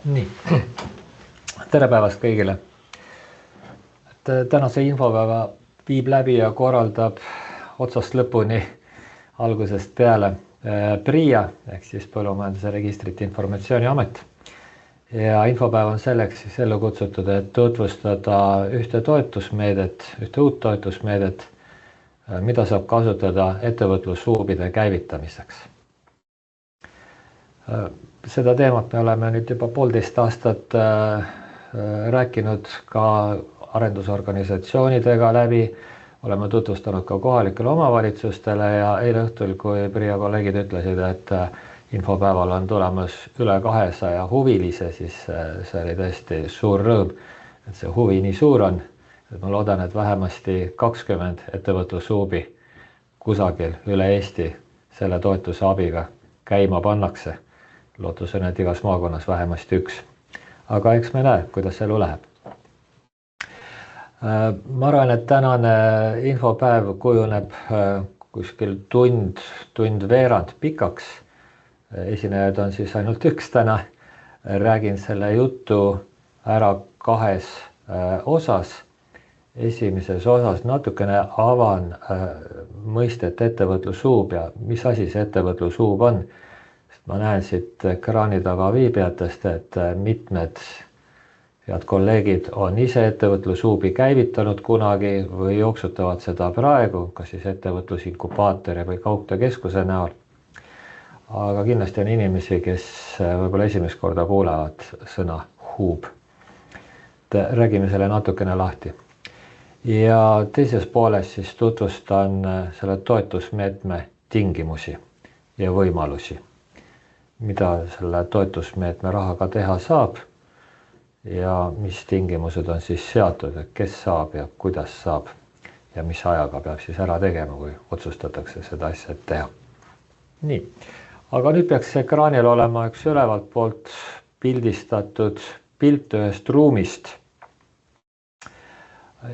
Nii, tere päevast kõigile. Tänase infopäeva viib läbi ja korraldab otsast lõpuni algusest peale PRIA ehk siis Põllumajanduse Registrite Informatsiooni Amet. Ja infopäev on selleks siis ellu kutsutud, et tutvustada ühte uut toetusmeedet, mida saab kasutada ettevõtlushuubide käivitamiseks. Seda teemat me oleme nüüd juba 1,5 aastat rääkinud ka arendusorganisatsioonidega läbi, oleme tutvustanud ka kohalikele omavalitsustele ja eile õhtul, kui PRIA kolleegid ütlesid, et infopäeval on tulemas üle 200 huvilise, siis see oli tõesti suur rõõm, et see huvi nii suur on, et ma loodan, et vähemasti 20 ettevõtlushuubi kusagil üle Eesti selle toetuse abiga käima pannakse. Lootus on, et igas maakonnas vähemasti üks. Aga eks me näe, kuidas elu läheb. Ma arvan, et tänane infopäev kujuneb kuskil tund veerand pikaks. Esinejaid on siis ainult üks täna. Räägin selle jutu ära 2 osas. Esimeses osas natukene avan mõistet ettevõtlushuub ja mis asi see ettevõtlushuub on. Ma näen siit ekraani taga viibijatest, et mitmed head kolleegid on ise ettevõtlushuubi käivitanud kunagi või jooksutavad seda praegu, kas siis ettevõtlusinkubaatori või kauptöökeskuse näol. Aga kindlasti on inimesi, kes võib-olla esimest korda kuulevad sõna huub. Räägime selle natukene lahti. Ja teises pooles siis tutvustan selle toetusmeetme tingimusi ja võimalusi, mida selle toetusmeetme rahaga teha saab ja mis tingimused on siis seatud, et kes saab ja kuidas saab ja mis ajaga peab siis ära tegema, kui otsustatakse seda asja teha. Nii, aga nüüd peaks ekraanil olema üks ülevalt poolt pildistatud pilt ühest ruumist.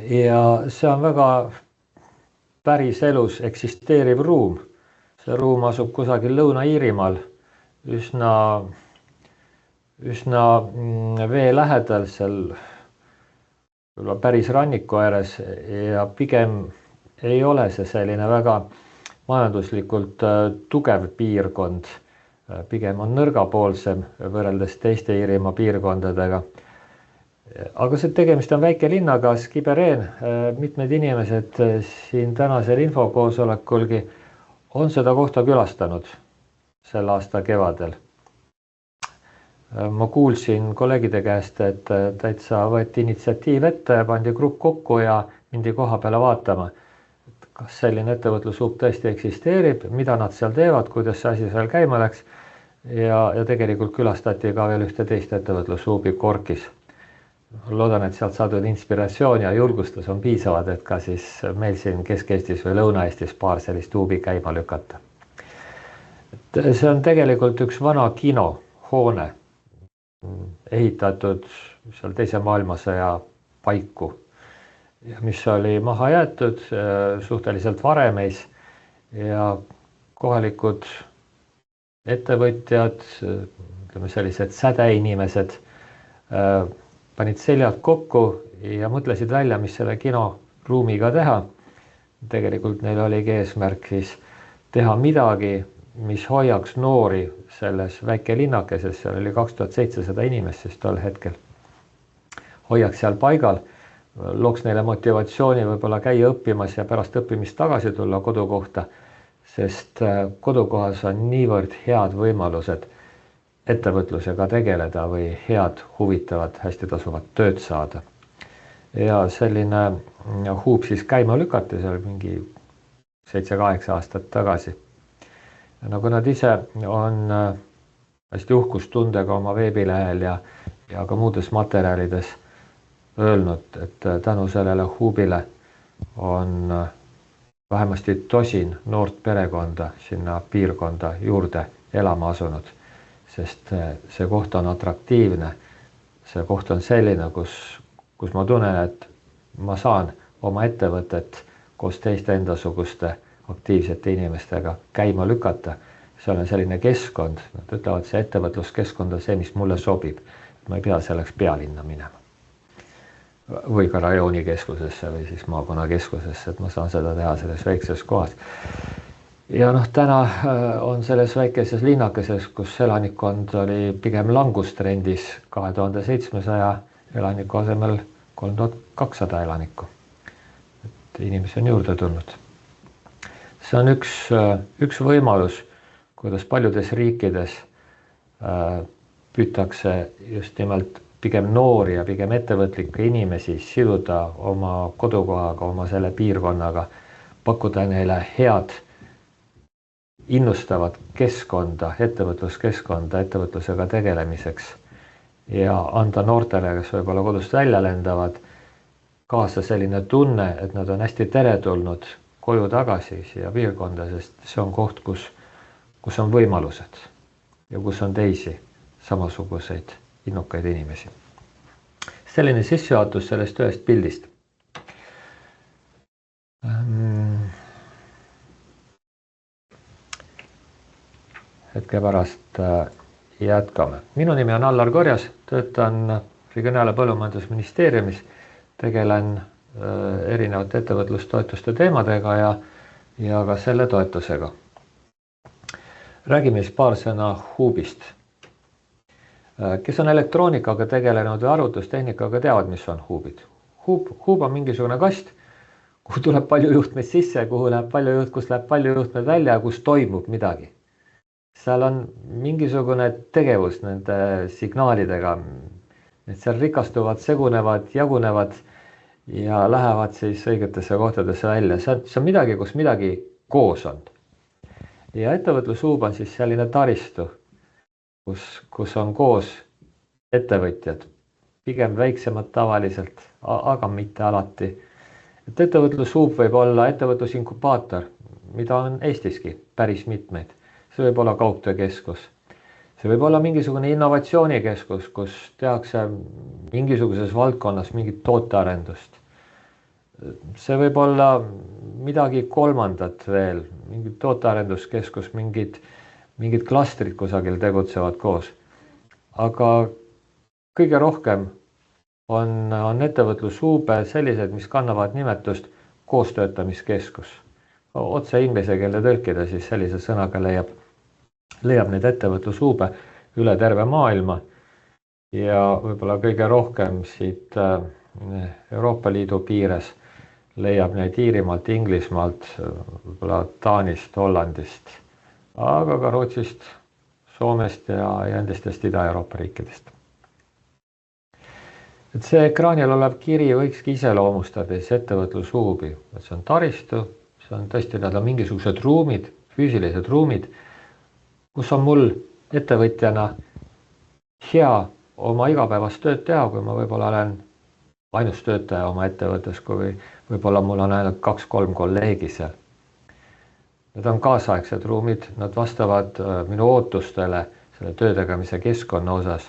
Ja see on väga päris elus eksisteeriv ruum. See ruum asub kusagil Lõuna-Iirimaal, üsna vee lähedal, seal päris ranniku ääres ja pigem ei ole see selline väga majanduslikult tugev piirkond, pigem on nõrgapoolsem võrreldes teiste Iirimaa piirkondadega. Aga see tegemist on väike linnaga Skibereen, mitmed inimesed siin tänasel infokoosolekulgi on seda kohta külastanud selle aasta kevadel. Ma kuulsin kolleegide käest, et täitsa võeti initsiatiiv ette, pandi grupp kokku ja mindi koha peale vaatama, kas selline ettevõtlushuub tõesti eksisteerib, mida nad seal teevad, kuidas see asi seal käima läks ja tegelikult külastati ka veel ühte teist ettevõtlushuubi Korkis. Loodan, et sealt saadud inspiratsioon ja julgustus on piisavad, et ka siis meil siin Kesk-Eestis või Lõuna-Eestis paar sellist huubi käima lükata. See on tegelikult üks vana kinohoone, ehitatud seal teise maailmasõja paiku, mis oli maha jäetud suhteliselt varemeis ja kohalikud ettevõtjad, ütleme sellised sädeinimesed, panid seljad kokku ja mõtlesid välja, mis selle kinoruumiga teha. Tegelikult neil oligi eesmärk siis teha midagi, mis hoiaks noori selles väike linnakeses, seal oli 2700 inimest siis tol hetkel. Hoiaks seal paigal, looks neile motivatsiooni võib-olla käia õppimas ja pärast õppimist tagasi tulla kodukohta, sest kodukohas on niivõrd head võimalused ettevõtlusega tegeleda või head, huvitavat, hästi tasuvat tööd saada. Ja selline huub siis käima lükati seal mingi 7-8 aastat tagasi. Ja nagu nad ise on hästi uhkustundega oma veebilehel ja ka muudes materjalides öelnud, et tänu sellele huubile on vähemasti 10 noort perekonda sinna piirkonda juurde elama asunud, sest see koht on atraktiivne. See koht on selline, kus ma tunnen, et ma saan oma ettevõtet koos teiste endasuguste aktiivsete inimestega käima lükata. See on selline keskkond, nad ütlevad, see ettevõtluskeskkond on see, mis mulle sobib. ma ei pea selleks pealinna minema. Või ka rajooni keskusesse või siis maakonna keskusesse, et ma saan seda teha selles väikses kohas. Ja täna on selles väikeses linnakeses, kus elanikkond oli pigem langustrendis 2700 elaniku asemel 3200 elanikku. Et inimesi on juurde tulnud. See on üks võimalus, kuidas paljudes riikides püütakse just nimelt pigem noori ja pigem ettevõtlikke inimesi siduda oma kodukohaga, oma selle piirkonnaga, pakkuda neile head innustavat keskkonda, ettevõtluskeskkonda ettevõtlusega tegelemiseks ja anda noortele, kes võib-olla kodust välja lendavad, kaasa selline tunne, et nad on hästi teretulnud koju tagasi siia piirkonda, sest see on koht, kus on võimalused ja kus on teisi samasuguseid innukaid inimesi. Selline sissejuhatus sellest ühest pildist. Hetke pärast jätkame. Minu nimi on Allar Korjas, töötan Regionaal- ja Põllumajandusministeeriumis, tegelen erinevate ettevõtlustoetuste teemadega ja ka selle toetusega. Räägime siis paar sõna Huubist. Kes on elektroonikaga tegelenud või arvutustehnikaga, teavad, mis on Huubid. Huub on mingisugune kast, kuhu tuleb palju juhtmeid sisse, kus läheb palju juhtmeid välja ja kus toimub midagi. Seal on mingisugune tegevus nende signaalidega, et seal rikastuvad, segunevad, jagunevad ja lähevad siis õigetesse kohtadesse välja. See on midagi, kus midagi koos on. Ja ettevõtlushuub on siis selline taristu, kus on koos ettevõtjad, pigem väiksemad tavaliselt, aga mitte alati. Et ettevõtlushuub võib olla ettevõtlusinkubaator, mida on Eestiski päris mitmeid. See võib olla kaugtöökeskus. See võib olla mingisugune innovatsioonikeskus, kus tehakse mingisuguses valdkonnas mingit tootearendust. See võib olla midagi kolmandat veel, mingi tootearenduskeskus, mingid klastrid kusagil tegutsevad koos. Aga kõige rohkem on ettevõtlushuube sellised, mis kannavad nimetust koostöötamiskeskus. Otse inglise keelde tõlkida siis sellise sõnaga leiab neid ettevõtlushuube üle terve maailma ja võib-olla kõige rohkem siit Euroopa Liidu piires leiab neid Iirimaalt, Inglismaalt, võib-olla Taanist, Hollandist, aga ka Rootsist, Soomest ja endistest Ida-Euroopa riikidest. Et see ekraanil olev kiri võikski iseloomustades ettevõtlushuubi, et see on taristu, see on tõesti mingisugused ruumid, füüsilised ruumid, kus on mul ettevõtjana hea oma igapäevast tööd teha, kui ma võib-olla olen ainus töötaja oma ettevõttes, kui võib-olla mul on ainult 2-3 kolleegi seal. Need on kaasaegsed ruumid, nad vastavad minu ootustele selle töötegemise keskkonna osas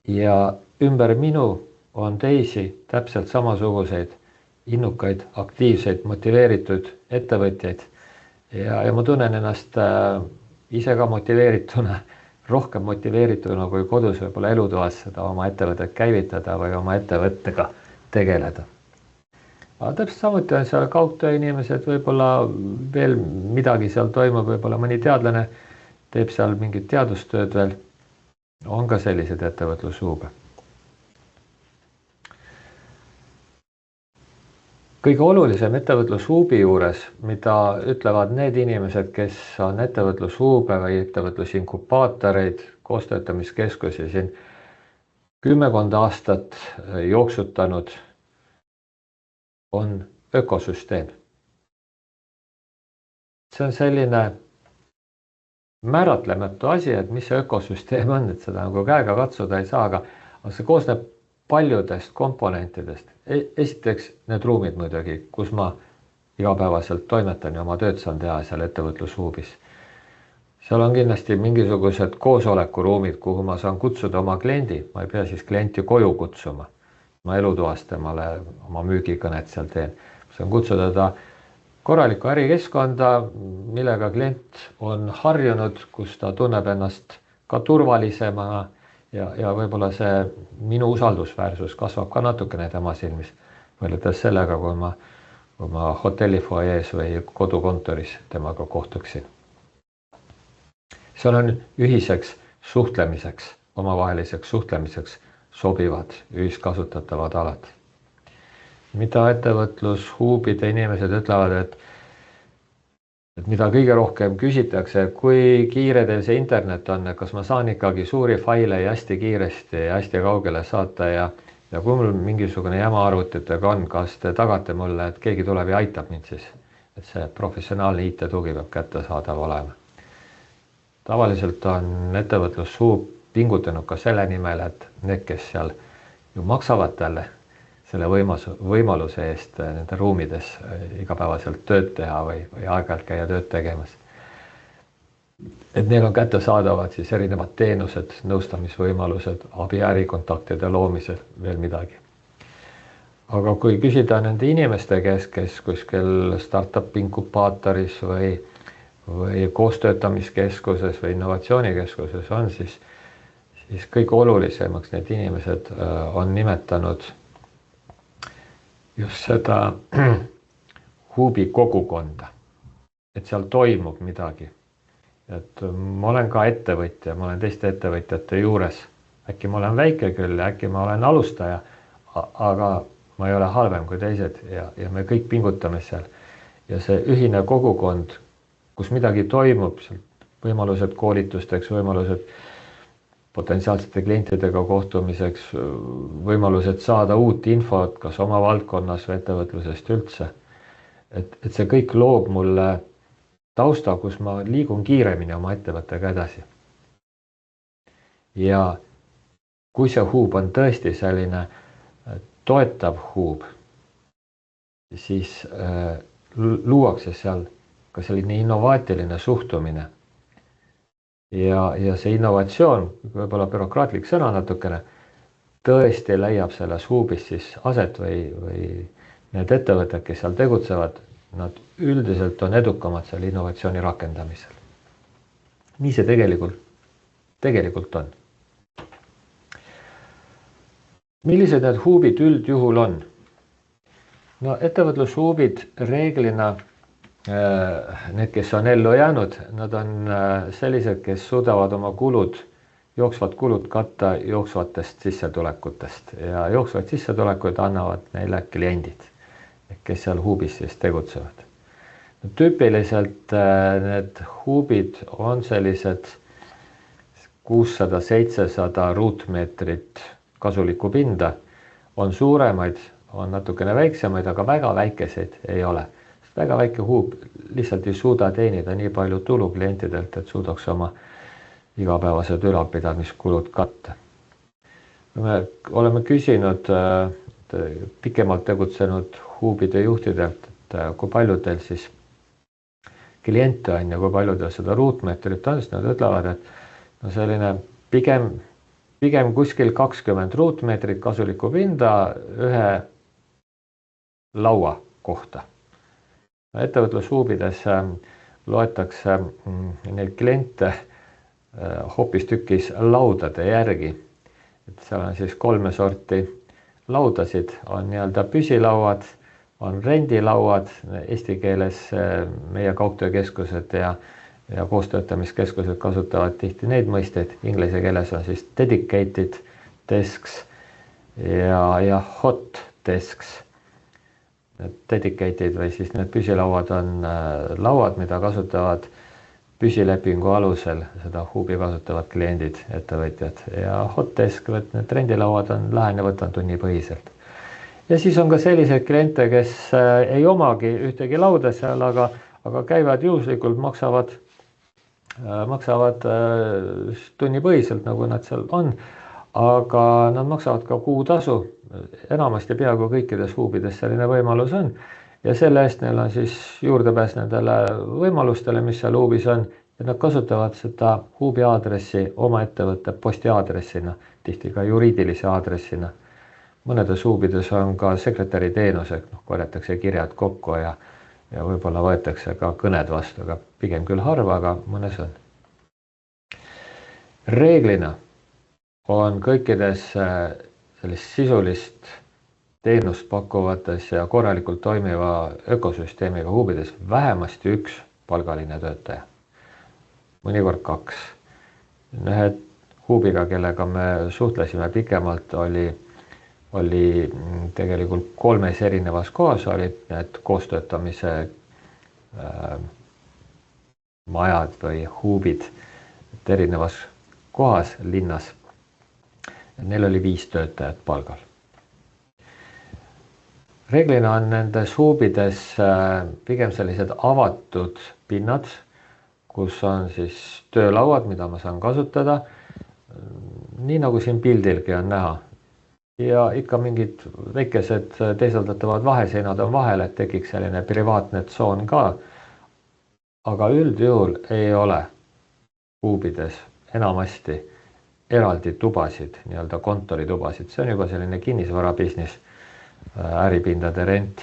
ja ümber minu on teisi täpselt samasuguseid innukaid, aktiivseid, motiveeritud ettevõtjaid ja ma tunnen ennast ise ka motiveerituna, rohkem motiveerituna kui kodus võib-olla elutoas seda oma ettevõtet käivitada või oma ettevõttega tegeleda. Aga täpselt samuti on seal kaugtöö inimesed, võib-olla veel midagi seal toimub, võib-olla mõni teadlane teeb seal mingit teadustööd veel, on ka sellised ettevõtlushuube. Kõige olulisem ettevõtlushuubi juures, mida ütlevad need inimesed, kes on ettevõtlushuube või ettevõtlusinkubaatoreid, koostöötamiskeskusi siin 10 aastat jooksutanud, on ökosüsteem. See on selline määratlematu asi, et mis see ökosüsteem on, et seda nagu käega katsuda ei saa, aga see koosneb paljudest komponentidest. Esiteks need ruumid muidugi, kus ma igapäevaselt toimetan ja oma tööd saan teha seal ettevõtlushuubis. Seal on kindlasti mingisugused koosolekuruumid, kuhu ma saan kutsuda oma kliendi. Ma ei pea siis klienti koju kutsuma. Ma elutoast temale oma müügikõnet seal teen. Ma saan kutsuda ta korralikku ärikeskkonda, millega klient on harjunud, kus ta tunneb ennast ka turvalisemana ja võib-olla see minu usaldusväärsus kasvab ka natukene tema silmis, võrreldes sellega, kui ma hotelli fuajees või kodukontoris temaga kohtuksin. Seal on ühiseks suhtlemiseks, omavaheliseks suhtlemiseks sobivad ühiskasutatavad alad. Mida ettevõtlushuubide inimesed ütlevad, et mida kõige rohkem küsitakse, kui kiire teil see internet on, kas ma saan ikkagi suuri faile ja hästi kiiresti ja hästi kaugele saata ja kui mul mingisugune jama arvutitega on, kas te tagate mulle, et keegi tuleb ja aitab mind siis, et see professionaalne IT-tugi peab kättesaadav olema. Tavaliselt on ettevõtlushuub pingutanud ka selle nimel, et need, kes seal ju maksavad talle selle võimaluse eest nende ruumides igapäevaselt tööd teha või aeg-ajalt käia tööd tegemas. Et neil on kättesaadavad siis erinevad teenused, nõustamisvõimalused, abiärikontaktide loomisel, veel midagi. Aga kui küsida nende inimeste käest, kes kuskil startup inkubaatoris või koostöötamiskeskuses või innovatsioonikeskuses on, siis kõige olulisemaks need inimesed on nimetanud just seda huubi kogukonda, et seal toimub midagi. Et ma olen ka ettevõtja, ma olen teiste ettevõtjate juures. Äkki ma olen väike küll, äkki ma olen alustaja, aga ma ei ole halvem kui teised ja me kõik pingutame seal. Ja see ühine kogukond, kus midagi toimub, võimalused koolitusteks, võimalused potentsiaalsete klientidega kohtumiseks, võimalused saada uut infot, kas oma valdkonnas või ettevõtlusest üldse. Et see kõik loob mulle tausta, kus ma liigun kiiremini oma ettevõttega edasi. Ja kui see huub on tõesti selline toetav huub, siis luuakse seal ka selline innovaatiline suhtumine. Ja see innovatsioon, võib-olla bürokraatlik sõna natukene, tõesti leiab selles huubis siis aset või need ettevõtted, kes seal tegutsevad, nad üldiselt on edukamad selle innovatsiooni rakendamisel. Nii see tegelikult on. Millised need huubid üldjuhul on? No ettevõtlushuubid reeglina, need, kes on ellu jäänud, nad on sellised, kes suudavad oma jooksvad kulud katta jooksvatest sissetulekutest ja jooksvad sissetulekuid annavad neile kliendid, kes seal huubis siis tegutsevad. Tüüpiliselt need huubid on sellised 600-700 ruutmeetrit kasulikku pinda, on suuremaid, on natukene väiksemaid, aga väga väikeseid ei ole. Väga väike huub lihtsalt ei suuda teenida nii palju tulu klientidelt, et suudaks oma igapäevased ülalpidamiskulud katta. Me oleme küsinud pikemalt tegutsenud huubide juhtidelt, et kui palju teil siis kliente on ja kui palju teil seda ruutmeetrit on, siis nad ütlevad, et no selline pigem kuskil 20 ruutmeetrit kasulikku pinda ühe laua kohta. Ettevõtlushuubides loetakse neid kliente hoopistükkis laudade järgi. Et seal on siis 3 sorti laudasid, on nii-öelda püsilauad, on rendilauad, eesti keeles meie kaugtöökeskused ja koostöötamiskeskused kasutavad tihti neid mõisteid, inglise keeles on siis dedicated desks ja hot desks. Need dedicated või siis need püsilauad on lauad, mida kasutavad püsilepingu alusel, seda huubi kasutavad kliendid, ettevõtjad ja hot desk, need rendilauad on lähen ja võtan tunnipõhiselt. Ja siis on ka selliseid kliente, kes ei omagi ühtegi lauda seal, aga käivad juhuslikult, maksavad tunnipõhiselt, nagu nad seal on, aga nad maksavad ka kuutasu. Enamasti peaaegu kõikides huubides selline võimalus on ja selle eest neil on siis juurdepääs nendele võimalustele, mis seal huubis on ja nad kasutavad seda huubi aadressi oma ettevõtte postiaadressina, tihti ka juriidilise aadressina. Mõnedes huubides on ka sekretäri teenused, korjatakse kirjad kokku ja võib-olla võetakse ka kõned vastu, aga pigem küll harva, aga mõnes on. Reeglina on kõikides sellist sisulist teenust pakkuvates ja korralikult toimiva ökosüsteemiga huubides vähemasti üks palgaline töötaja. Mõnikord 2. Ühe huubiga, kellega me suhtlesime pikemalt, oli tegelikult 3 erinevas kohas olid need koostöötamise majad või huubid erinevas kohas linnas. Neil oli 5 töötajat palgal. Reeglina on nendes huubides pigem sellised avatud pinnad, kus on siis töölauad, mida ma saan kasutada, nii nagu siin pildilgi on näha. Ja ikka mingid väikesed teisaldatavad vaheseinad on vahel, et tekiks selline privaatne tsoon ka. Aga üldjuhul ei ole huubides enamasti eraldi tubasid, nii-öelda kontoritubasid. See on juba selline kinnisvarabisnis, äripindade rent.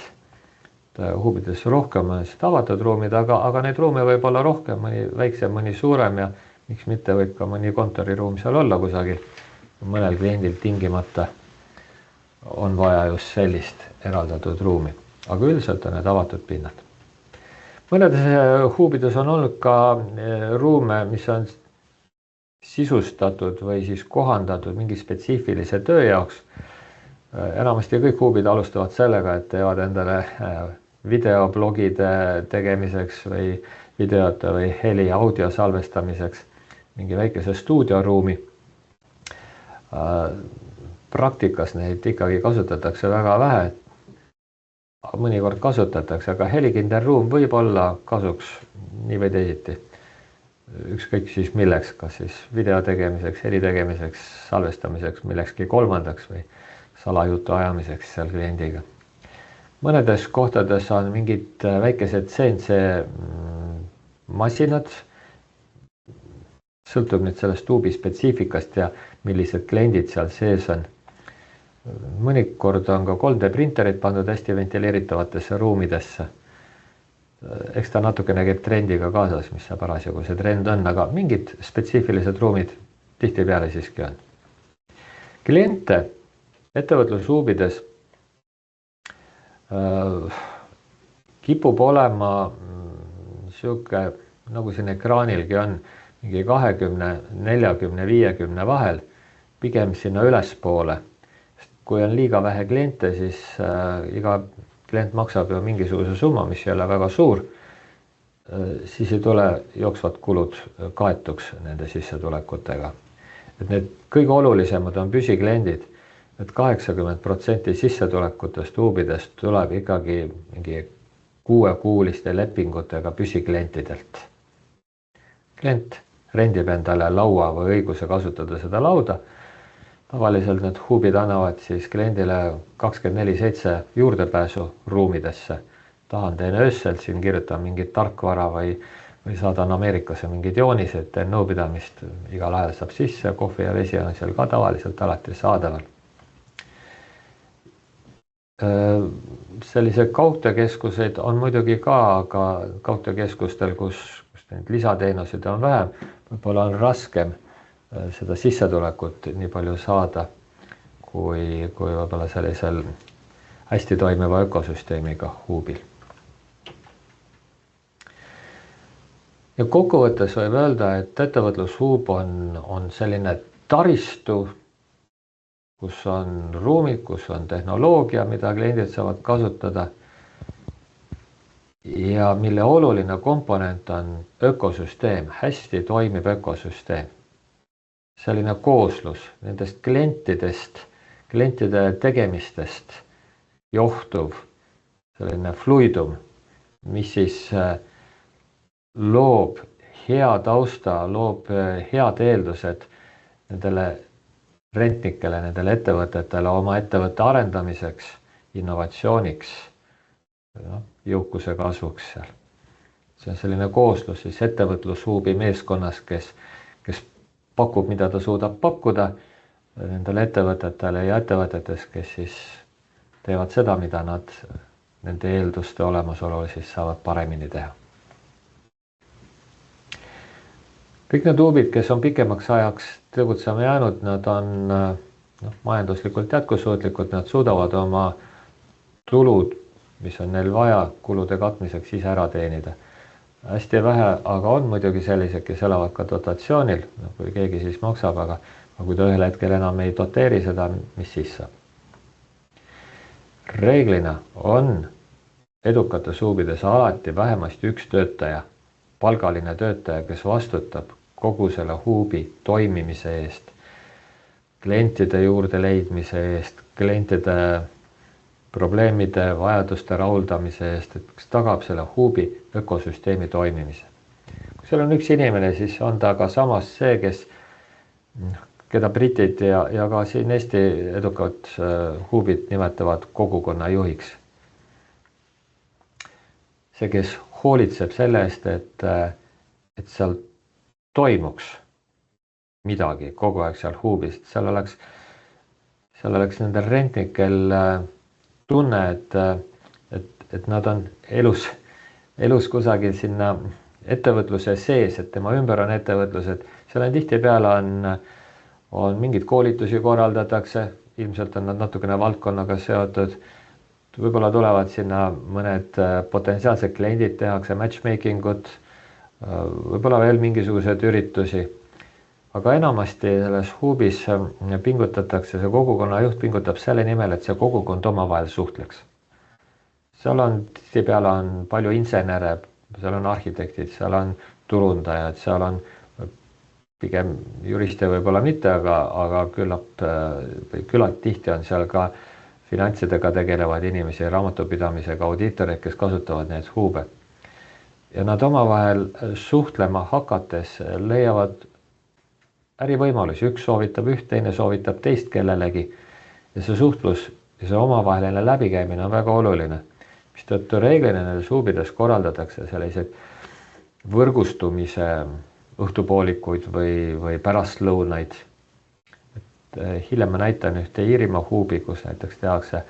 Huubides rohkem on avatud ruumid, aga neid ruume võib olla rohkem, mõni väiksem, mõni suurem ja miks mitte võib ka mõni kontoriruum seal olla kusagil. Mõnel kliendil tingimata on vaja just sellist eraldatud ruumi, aga üldiselt on need avatud pinnad. Mõnedes huubides on olnud ka ruume, mis on sisustatud või siis kohandatud mingi spetsiifilise töö jaoks. Enamasti kõik huubid alustavad sellega, et teevad endale videoblogide tegemiseks või videote või heli audio salvestamiseks mingi väikese stuudioruumi. Praktikas neid ikkagi kasutatakse väga vähe. Mõnikord kasutatakse, aga helikindel ruum võib olla kasuks nii või teisiti. Ükskõik siis milleks, kas siis video tegemiseks, heli tegemiseks, salvestamiseks, millekski kolmandaks või salajutu ajamiseks seal kliendiga. Mõnedes kohtades on mingid väikesed CNC masinad, sõltub nüüd sellest huubi spetsiifikast ja millised kliendid seal sees on. Mõnikord on ka 3D printerid pandud hästi ventileeritavatesse ruumidesse. Eks ta natukene käib trendiga kaasas, mis see parasjagu see trend on, aga mingid spetsiifilised ruumid tihtipeale siiski on. Kliente ettevõtlushuubides kipub olema siuke, nagu siin ekraanilgi on, mingi 20, 40, 50 vahel, pigem sinna ülespoole. Kui on liiga vähe kliente, siis iga klient maksab ju mingisuguse summa, mis ei ole väga suur, siis ei tule jooksvad kulud kaetuks nende sissetulekutega. Et need kõige olulisemad on püsikliendid, et 80% sissetulekutest huubidest tuleb ikkagi mingi 6-kuuliste lepingutega püsiklientidelt. Klient rendib endale laua või õiguse kasutada seda lauda. Tavaliselt need huubid annavad siis kliendile 24/7 juurdepääsu ruumidesse. Tahan teen öösselt, siin kirjutan mingit tarkvara või saadan Ameerikasse mingid joonised, teen nõupidamist, igal ajal saab sisse, kohvi ja vesi on seal ka tavaliselt alati saadaval. Sellise kaugtöökeskuseid on muidugi ka, aga kaugtöökeskustel, kus neid lisateenuseid on vähem, võib-olla on raskem seda sissetulekut nii palju saada, kui võib-olla sellisel hästi toimiva ökosüsteemiga huubil. Ja kokkuvõttes võib öelda, et ettevõtlushuub on selline taristu, kus on ruumid, kus on tehnoloogia, mida kliendid saavad kasutada ja mille oluline komponent on ökosüsteem, hästi toimib ökosüsteem. Selline kooslus nendest klientidest, klientide tegemistest johtuv selline fluidum, mis siis loob hea tausta, loob head eeldused nendele rentnikele, nendele ettevõtetele oma ettevõtte arendamiseks, innovatsiooniks, jõukuse kasvuks seal. See on selline kooslus siis ettevõtlushuubi meeskonnas, kes pakub, mida ta suudab pakkuda nendele ettevõtetele ja ettevõtetes, kes siis teevad seda, mida nad nende eelduste olemasolu siis saavad paremini teha. kõik need huubid, kes on pikemaks ajaks tegutsema jäänud, nad on majanduslikult jätkusuutlikud, nad suudavad oma tulud, mis on neil vaja kulude katmiseks, ise ära teenida. Hästi vähe, aga on muidugi sellised, kes elavad ka dotatsioonil, kui keegi siis maksab, aga kui ta ühel hetkel enam ei doteeri seda, mis siis saab. Reeglina on edukates huubides alati vähemasti üks töötaja, palgaline töötaja, kes vastutab kogu selle huubi toimimise eest, klientide juurde leidmise eest, klientide probleemide, vajaduste rahuldamise eest, et kes tagab selle huubi ökosüsteemi toimimise. Kui seal on üks inimene, siis on ta ka samas see, keda britid ja ka siin Eesti edukad huubid nimetavad kogukonna juhiks. See, kes hoolitseb selle eest, et seal toimuks midagi kogu aeg seal huubis, seal oleks nendel rentnikel tunne, et nad on elus kusagil sinna ettevõtluse sees, et tema ümber on ettevõtlused, seal on tihtipeale on mingid koolitusi korraldatakse, ilmselt on nad natukene valdkonnaga seotud, võib-olla tulevad sinna mõned potentsiaalsed kliendid, tehakse matchmakingut, võib-olla veel mingisugused üritusi, aga enamasti selles huubis pingutatakse, see kogukonna juht pingutab selle nimel, et see kogukond omavahel suhtleks. Seal on tihtipeale palju insenere, seal on arhitektid, seal on turundajad, seal on pigem juriste võib-olla mitte, aga küllalt tihti on seal ka finantsidega tegelevad inimesi, raamatupidamisega audiitoreid, kes kasutavad neid huube. Ja nad omavahel suhtlema hakates leiavad ärivõimalusi, üks soovitab üht, teine soovitab teist kellelegi ja see suhtlus ja see omavaheline läbikäimine on väga oluline, mis tõttu reeglina nendes huubides korraldatakse selliseid võrgustumise õhtupoolikuid või pärastlõunaid. Hiljem ma näitan ühte Iirimaa huubi, kus näiteks tehakse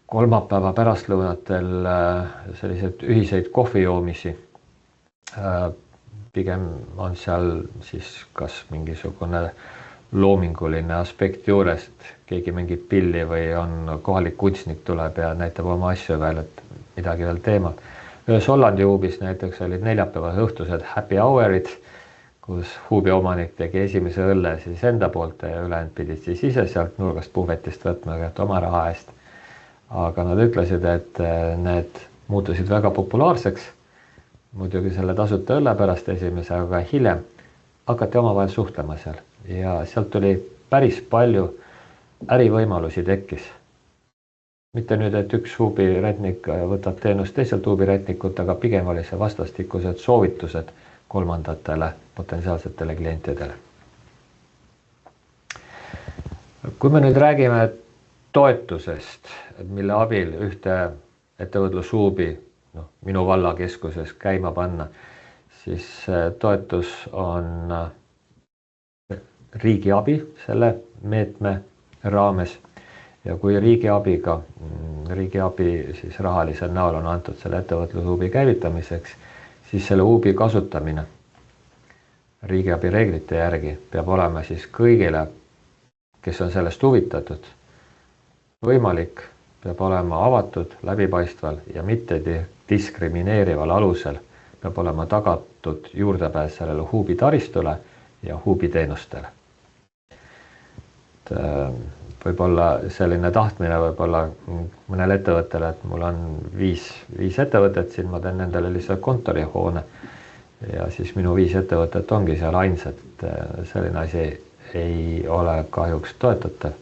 kolmapäeva pärastlõunatel selliseid ühiseid kohvijoomisi. Pigem on seal siis kas mingisugune loominguline aspekt juures, et keegi mängib pilli või on kohalik kunstnik tuleb ja näitab oma asju veel, et midagi veel teemal. Ühes Hollandi huubis näiteks olid neljapäeva õhtused happy hourid, kus huubi omanik tegi esimese õlle siis enda poolt ja ülejäänud pidid siis ise sealt nurgast puhvetist võtma oma raha eest. Aga nad ütlesid, et need muutusid väga populaarseks, muidugi selle tasuta õlle pärast esimese, aga hiljem hakati omavahel suhtlema seal ja sealt tuli päris palju ärivõimalusi tekkis. Mitte nüüd, et üks huubiretnik võtab teenust teiselt huubiretnikut, aga pigem oli see vastastikused soovitused kolmandatele potentsiaalsetele klientidele. Kui me nüüd räägime toetusest, mille abil ühte ettevõtlushuubi minu valla keskuses käima panna, siis toetus on riigi abi selle meetme raames ja kui riigi abi siis rahalisel näol on antud selle ettevõtlushuubi käivitamiseks, siis selle huubi kasutamine riigiabi reeglite järgi peab olema siis kõigile, kes on sellest huvitatud, võimalik, peab olema avatud, läbipaistval ja mitte diskrimineerival alusel, peab olema tagatud juurdepääs sellele huubi taristule ja huubi teenustele. Võib-olla selline tahtmine võib-olla mõnel ettevõttele, et mul on viis ettevõtet siin, ma teen nendele lihtsalt kontorihoone ja siis minu 5 ettevõtet ongi seal ainsad. Selline asi ei ole kahjuks toetatav.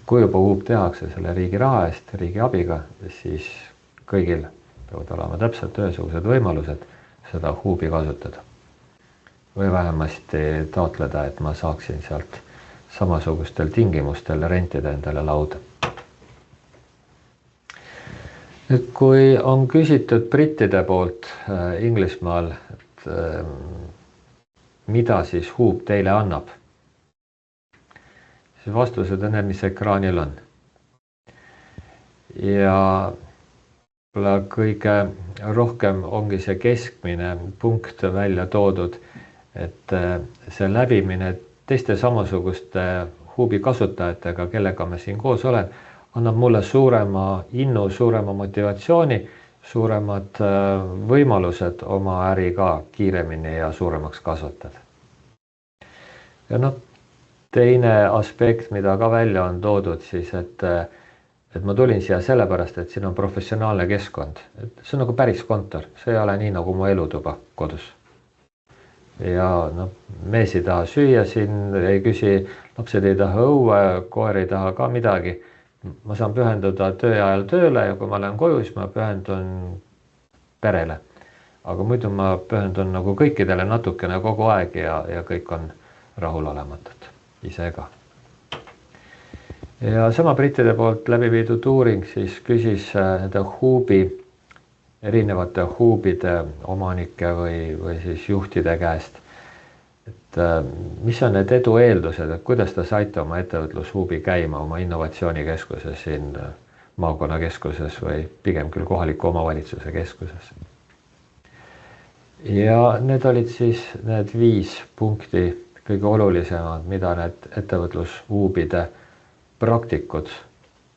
Kui juba huub tehakse selle riigi raha eest, riigi abiga, siis kõigil peavad olema täpselt ühesugused võimalused seda huubi kasutada. Või vähemasti taotleda, et ma saaksin sealt samasugustel tingimustel rentida endale lauda. Nüüd, kui on küsitud brittide poolt Inglismaal, et mida siis huub teile annab, siis vastused on need, mis ekraanil on. Ja kõige rohkem ongi see keskmine punkt välja toodud, et see läbimine teiste samasuguste huubi kasutajatega, kellega ma siin koos olen, annab mulle suurema innu, suurema motivatsiooni, suuremad võimalused oma äri ka kiiremini ja suuremaks kasvatada. Ja noh, teine aspekt, mida ka välja on toodud siis, et ma tulin siia sellepärast, et siin on professionaalne keskkond. See on nagu päris kontor, see ei ole nii nagu mu elutuba kodus. Ja noh, mees ei taha süüa siin, ei küsi, lapsed ei taha õue, koer ei taha ka midagi. Ma saan pühenduda töö ajal tööle ja kui ma olen koju, siis ma pühendun perele. Aga muidu ma pühendun nagu kõikidele natukene kogu aeg ja kõik on rahulolematud ise ka. Ja sama brittide poolt läbi viidud uuring siis küsis nende erinevate huubide omanike või siis juhtide käest, et mis on need edu eeldused, et kuidas ta saite oma ettevõtlushuubi käima oma innovatsioonikeskuses siin maakonnakeskuses või pigem küll kohaliku omavalitsuse keskuses. Ja need olid siis need 5 punkti kõige olulisemad, mida need ettevõtlushuubide praktikud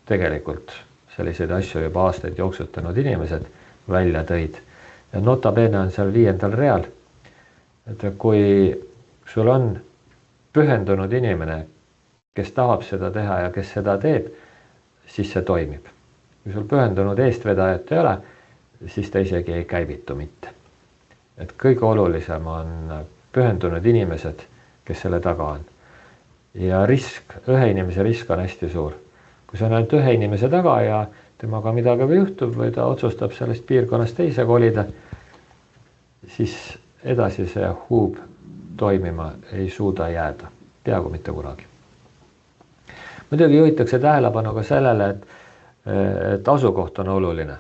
tegelikult selliseid asju juba aastaid jooksutanud inimesed välja tõid. Ja notabene on seal 5. real, et kui sul on pühendunud inimene, kes tahab seda teha ja kes seda teeb, siis see toimib. Kui sul pühendunud eestvedajat ei ole, siis ta isegi ei käivitu mitte. Et kõige olulisem on pühendunud inimesed, kes selle taga on. Ja ühe inimese risk on hästi suur. Kui sa ainult ühe inimese taga ja temaga midagi või juhtub või ta otsustab sellest piirkonnast teise kolida, siis edasi see huub toimima ei suuda jääda, peaaegu mitte kunagi. Muidugi juhitakse tähelepanu ka sellele, et asukoht on oluline.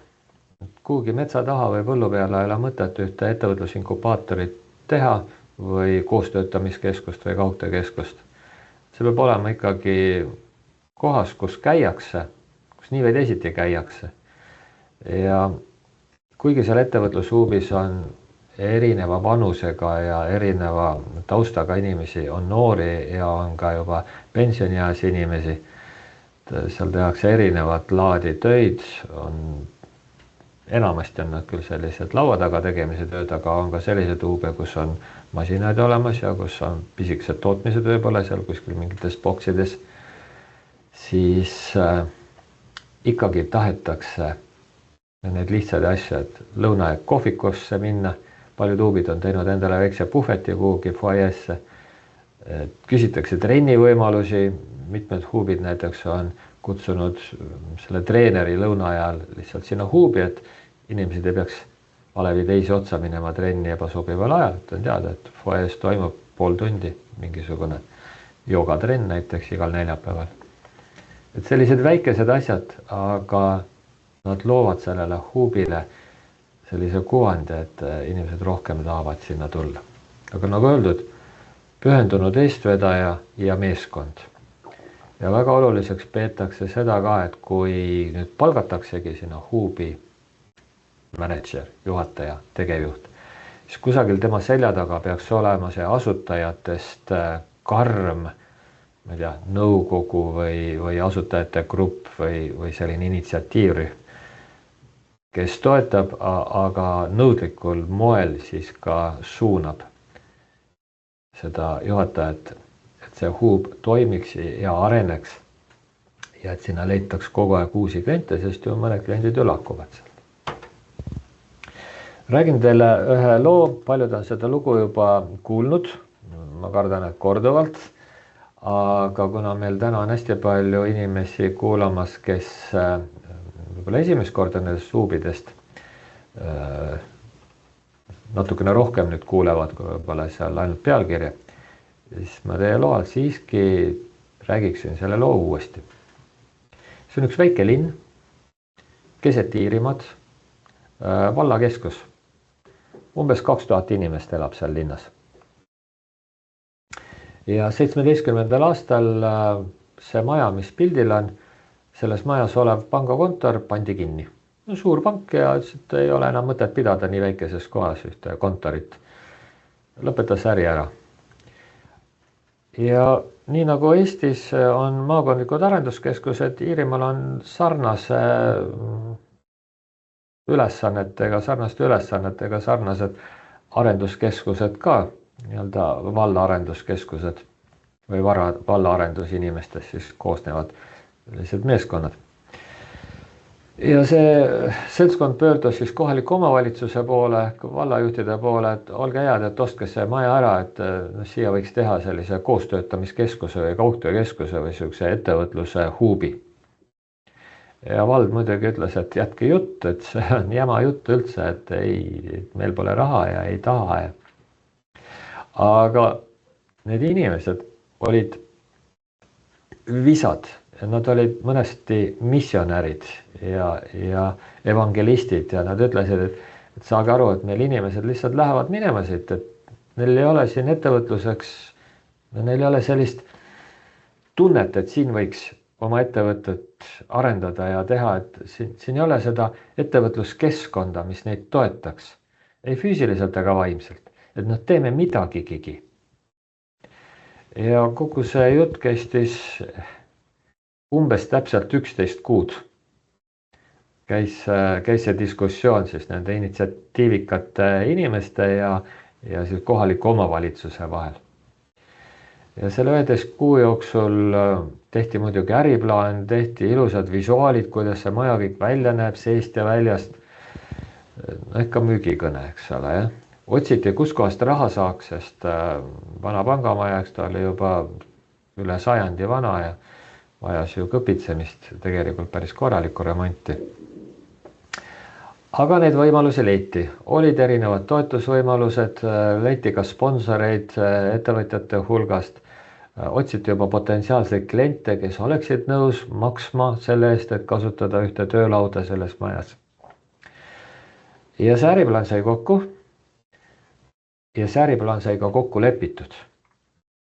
Kuhugi metsa taha või põllu peale ei ole mõtet ühte ettevõtlusinkubaatorit teha või koostöötamiskeskust või kaugtöökeskust. See peab olema ikkagi kohas, kus käiakse, kus nii või teisiti käiakse. Ja kuigi seal ettevõtlushuubis on erineva vanusega ja erineva taustaga inimesi, on noori ja on ka juba pensionieas inimesi, seal tehakse erinevat laadi töid, enamasti on nad küll sellised laua taga tegemise tööd, aga on ka sellised huube, kus on masinaid olemas ja kus on pisikesed tootmised võib-olla seal kuskil mingites boksides, siis ikkagi tahetakse need lihtsad asju, et lõunaaeg kohvikusse minna, paljud huubid on teinud endale väikse puhveti kuhugi foajeesse, küsitakse trenni võimalusi, mitmed huubid näiteks on kutsunud selle treeneri lõuna ajal lihtsalt sinna huubi, et inimesed ei peaks alevi teisi otsa minema trenni ebasobival ajal, et on teada, et foajees toimub pool tundi mingisugune joogatrenn näiteks igal neljapäeval. Et sellised väikesed asjad, aga nad loovad sellele huubile sellise kuvandi, et inimesed rohkem tahavad sinna tulla. Aga nagu öeldud, pühendunud eestvedaja ja meeskond. Ja väga oluliseks peetakse seda ka, et kui nüüd palgataksegi sinna huubi manager, juhataja, tegevjuht, siis kusagil tema selja taga peaks olema see asutajatest karm, ma ei tea, nõukogu või asutajate grupp või selline initsiatiivrühm, kes toetab, aga nõudlikul moel siis ka suunab seda juhatajat, et see huub toimiks ja areneks ja et sinna leitaks kogu aeg uusi kliente, sest ju mõned kliendid ju lahkuvad sealt. Räägin teile ühe loo, paljud on seda lugu juba kuulnud, ma kardan, et korduvalt, aga kuna meil täna on hästi palju inimesi kuulamas, kes võib-olla esimest korda nendest huubidest natukene rohkem nüüd kuulevad, kui võib-olla seal ainult pealkirja, siis ma teie loal siiski räägiksin selle loo uuesti. See on üks väike linn, keset Iirimaad, vallakeskus. Umbes 2000 inimest elab seal linnas. Ja 17. aastal see maja, mis pildil on, selles majas olev pangakontor pandi kinni. No, suur pank ja ei ole enam mõtet pidada nii väikeses kohas ühte kontorit. lõpetas äri ära. Ja nii nagu Eestis on maakondlikud arenduskeskused, Iirimaal on sarnaste ülesannetega sarnased arenduskeskused ka, nii-öelda valla arenduskeskused või valla arendusinimestest siis koosnevad sellised meeskonnad. Ja see seltskond pöördus siis kohaliku omavalitsuse poole, vallajuhtide poole, et olge head, et ostke see maja ära, et siia võiks teha sellise koostöötamiskeskuse või kaugtöökeskuse või sellise ettevõtluse huubi. Ja vald muidugi ütles, et jätke jutt, et see on jama jutt üldse, et ei, meil pole raha ja ei taha. Aga need inimesed olid visad. Nad olid mõnesti missionärid ja evangelistid ja nad ütlesid, et saage aru, et meil inimesed lihtsalt lähevad minema siit, et neil ei ole siin ettevõtluseks, neil ei ole sellist tunnet, et siin võiks oma ettevõtet arendada ja teha, et siin ei ole seda ettevõtluskeskkonda, mis neid toetaks, ei füüsiliselt ega vaimselt, et nad teeme midagigi. Ja kogu see jutt kestis umbes täpselt 11 kuud. Käis see diskussioon siis nende initsiatiivikate inimeste ja siis kohaliku omavalitsuse vahel. Ja selle 11 kuu jooksul tehti muidugi äriplaan, tehti ilusad visuaalid, kuidas see maja kõik välja näeb seest ja väljast. Ikka müügikõne, eks ole, jah. Otsiti, kus kohast raha saaks, sest vana pangamaja, eks ta oli juba üle 100 vana ja vajas ju kõpitsemist, tegelikult päris korralikku remonti. Aga neid võimalusi leiti. Olid erinevad toetusvõimalused, leiti ka sponsoreid ettevõtjate hulgast. Otsiti juba potentsiaalseid kliente, kes oleksid nõus maksma selle eest, et kasutada ühte töölauda selles majas. Ja see äriplaan sai kokku. Ja see äriplaan sai ka kokku lepitud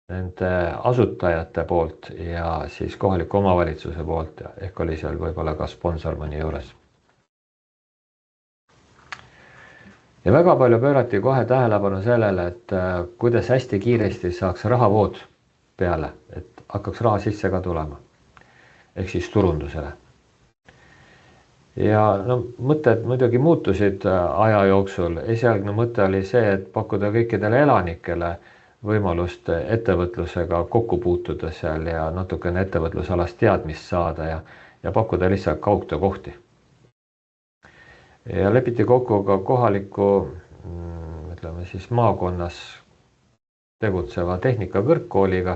nende asutajate poolt ja siis kohaliku omavalitsuse poolt, ehk oli seal võib-olla ka sponsor mõni juures. Ja väga palju pöörati kohe tähelepanu sellele, et kuidas hästi kiiresti saaks rahavood peale, et hakkaks raha sisse ka tulema, ehk siis turundusele. Ja mõtted muidugi muutusid aja jooksul. Esialgne mõte oli see, et pakkuda kõikidele elanikele võimalust ettevõtlusega kokku puutuda seal ja natukene ettevõtlusalast teadmist saada ja pakkuda lihtsalt kaugtöökohti. Ja lepiti kokku ka kohaliku, ütleme siis maakonnas tegutseva tehnika kõrgkooliga,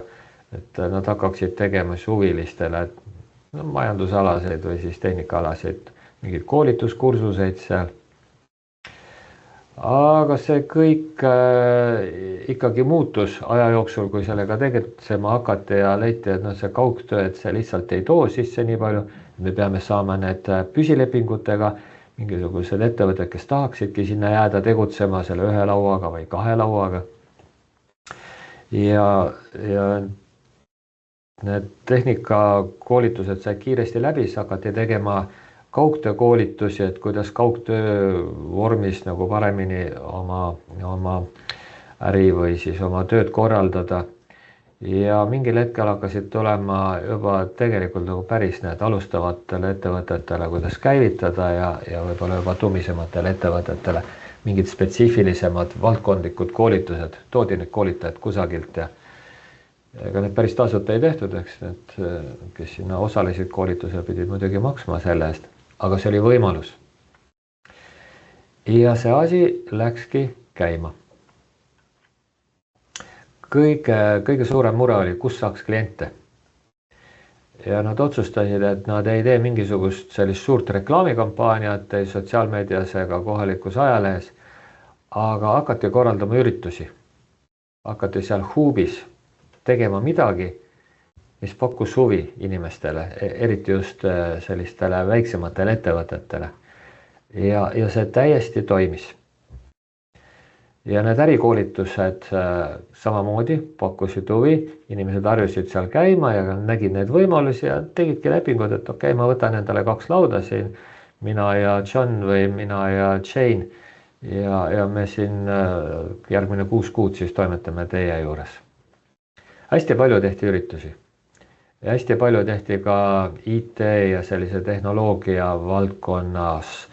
et nad hakkaksid tegema huvilistele majandusalaseid või siis tehnikaalaseid mingid koolituskursuseid seal. Aga see kõik ikkagi muutus aja jooksul, kui sellega tegutsema hakati ja leiti, et see kaugtöö, et see lihtsalt ei too sisse nii palju. Me peame saama need püsilepingutega, mingisugused ettevõtted, kes tahaksidki sinna jääda tegutsema selle ühe lauaga või kahe lauaga. Ja need tehnikakoolitused sai kiiresti läbi, hakati tegema kaugtöökoolitusi, et kuidas kaugtöö vormis nagu paremini oma äri või siis oma tööd korraldada. Ja mingil hetkel hakkasid tulema juba tegelikult nagu päris need alustavatele ettevõtetele, kuidas käivitada ja võib-olla juba tumisematele ettevõtetele mingid spetsiifilisemad valdkondlikud koolitused. Toodi need koolitajad kusagilt ja ega need päris tasuta ei tehtud, eks need, kes sinna osalesid koolitusel, pidid muidugi maksma selle eest. Aga see oli võimalus. Ja see asi läkski käima. Kõige suurem mure oli, kus saaks kliente. Ja nad otsustasid, et nad ei tee mingisugust sellist suurt reklaamikampaaniat ei sotsiaalmeedias ega kohalikus ajalehes, aga hakati korraldama üritusi. Hakati seal huubis tegema midagi, mis pakkus huvi inimestele, eriti just sellistele väiksematele ettevõtetele. Ja see täiesti toimis. Ja need ärikoolitused samamoodi pakkusid huvi, inimesed harjusid seal käima ja nägid need võimalusi ja tegidki lepingud, et okei, ma võtan endale 2 lauda siin, mina ja John või mina ja Jane, ja me siin järgmine 6 kuud siis toimetame teie juures. Hästi palju tehti üritusi. Ja hästi palju tehti ka IT ja sellise tehnoloogia valdkonnas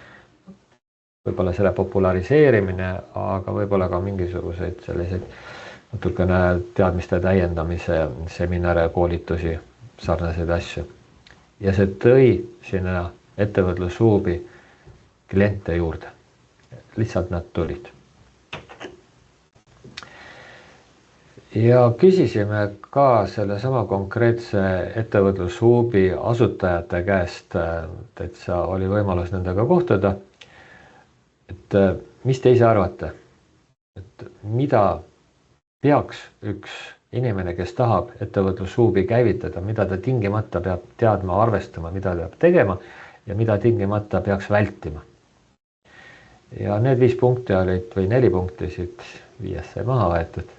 võib-olla selle populariseerimine, aga võib-olla ka mingisuguseid selliseid natukene teadmiste täiendamise seminare, koolitusi, sarnaseid asju. Ja see tõi sinna ettevõtlushuubi kliente juurde. Lihtsalt nad tulid. Ja küsisime ka selle sama konkreetse ettevõtlushuubi asutajate käest, täitsa oli võimalus nendega kohtuda, et mis te ise arvate, et mida peaks üks inimene, kes tahab ettevõtlushuubi käivitada, mida ta tingimata peab teadma, arvestama, mida ta peab tegema ja mida tingimata peaks vältima. Ja need 5 punkti olid või 4 punkti siit 5 sai maha võetud.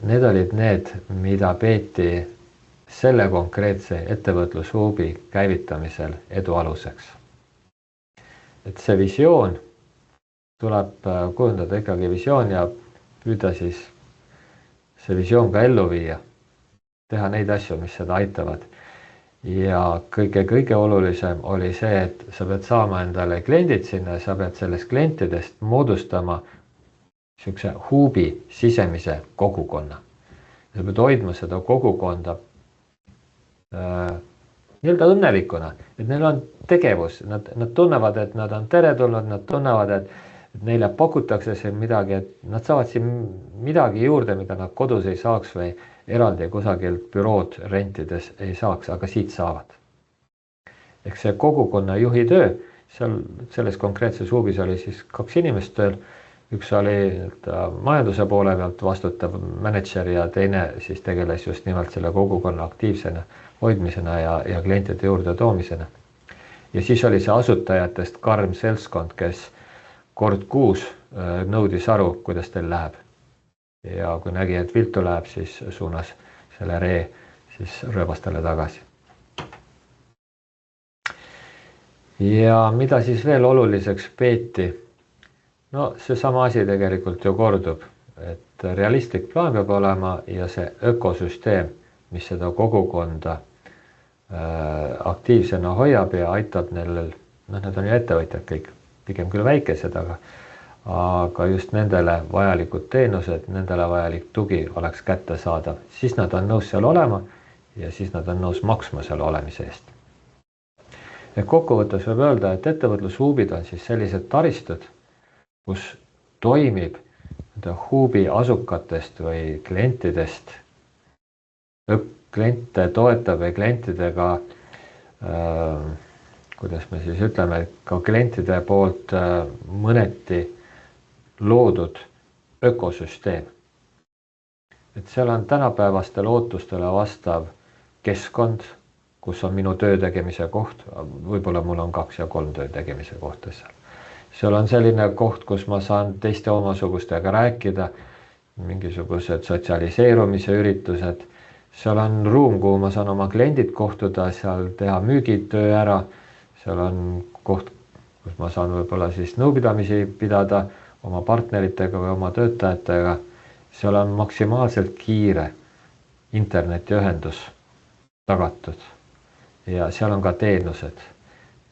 Need olid need, mida peeti selle konkreetse ettevõtlushuubi käivitamisel edu aluseks. Et see visioon tuleb kujundada ikkagi visioon ja püüda siis see visioon ka ellu viia. Teha neid asju, mis seda aitavad. Ja kõige olulisem oli see, et sa pead saama endale kliendid sinna, sa pead sellest klientidest moodustama niisuguse huubi sisemise kogukonna. Sa pead hoidma seda kogukonda nii-öelda õnnelikuna, et neil on tegevus, nad tunnevad, et nad on teretulnud, nad tunnevad, et neile pakutakse siin midagi, et nad saavad siin midagi juurde, mida nad kodus ei saaks või eraldi kusagilt bürood rentides ei saaks, aga siit saavad. Ehk see kogukonna juhi töö, selles konkreetses huubis oli siis 2 inimest tööl, üks oli majanduse poole pealt vastutav manager ja teine siis tegeles just nimelt selle kogukonna aktiivsena hoidmisena ja klientide juurde toomisena. Ja siis oli see asutajatest karm seltskond, kes kord kuus nõudis aru, kuidas teil läheb. Ja kui nägi, et viltu läheb, siis suunas selle ree siis rööbastele tagasi. Ja mida siis veel oluliseks peeti? No see sama asi tegelikult ju kordub, et realistlik plaan peab olema ja see ökosüsteem, mis seda kogukonda aktiivsena hoiab ja aitab neil, need on ju ettevõtjad kõik, pigem küll väikesed, aga just nendele vajalikud teenused, nendele vajalik tugi oleks kättesaadav, siis nad on nõus seal olema ja siis nad on nõus maksma seal olemise eest. Ja kokkuvõttes võib öelda, et ettevõtlushuubid on siis sellised taristud, kus toimib huubi asukatest või klientidest, kliente toetab või klientidega, kuidas me siis ütleme, ka klientide poolt mõneti loodud ökosüsteem. Et seal on tänapäevastele ootustele vastav keskkond, kus on minu töö tegemise koht, võib-olla mul on 2 ja 3 töö tegemise kohta seal. Seal on selline koht, kus ma saan teiste omasugustega rääkida, mingisugused sotsialiseerumise üritused. Seal on ruum, kuhu ma saan oma kliendid kohtuda, seal teha müügitöö ära. Seal on koht, kus ma saan võib-olla siis nõupidamisi pidada oma partneritega või oma töötajatega. Seal on maksimaalselt kiire internetiühendus tagatud ja seal on ka teenused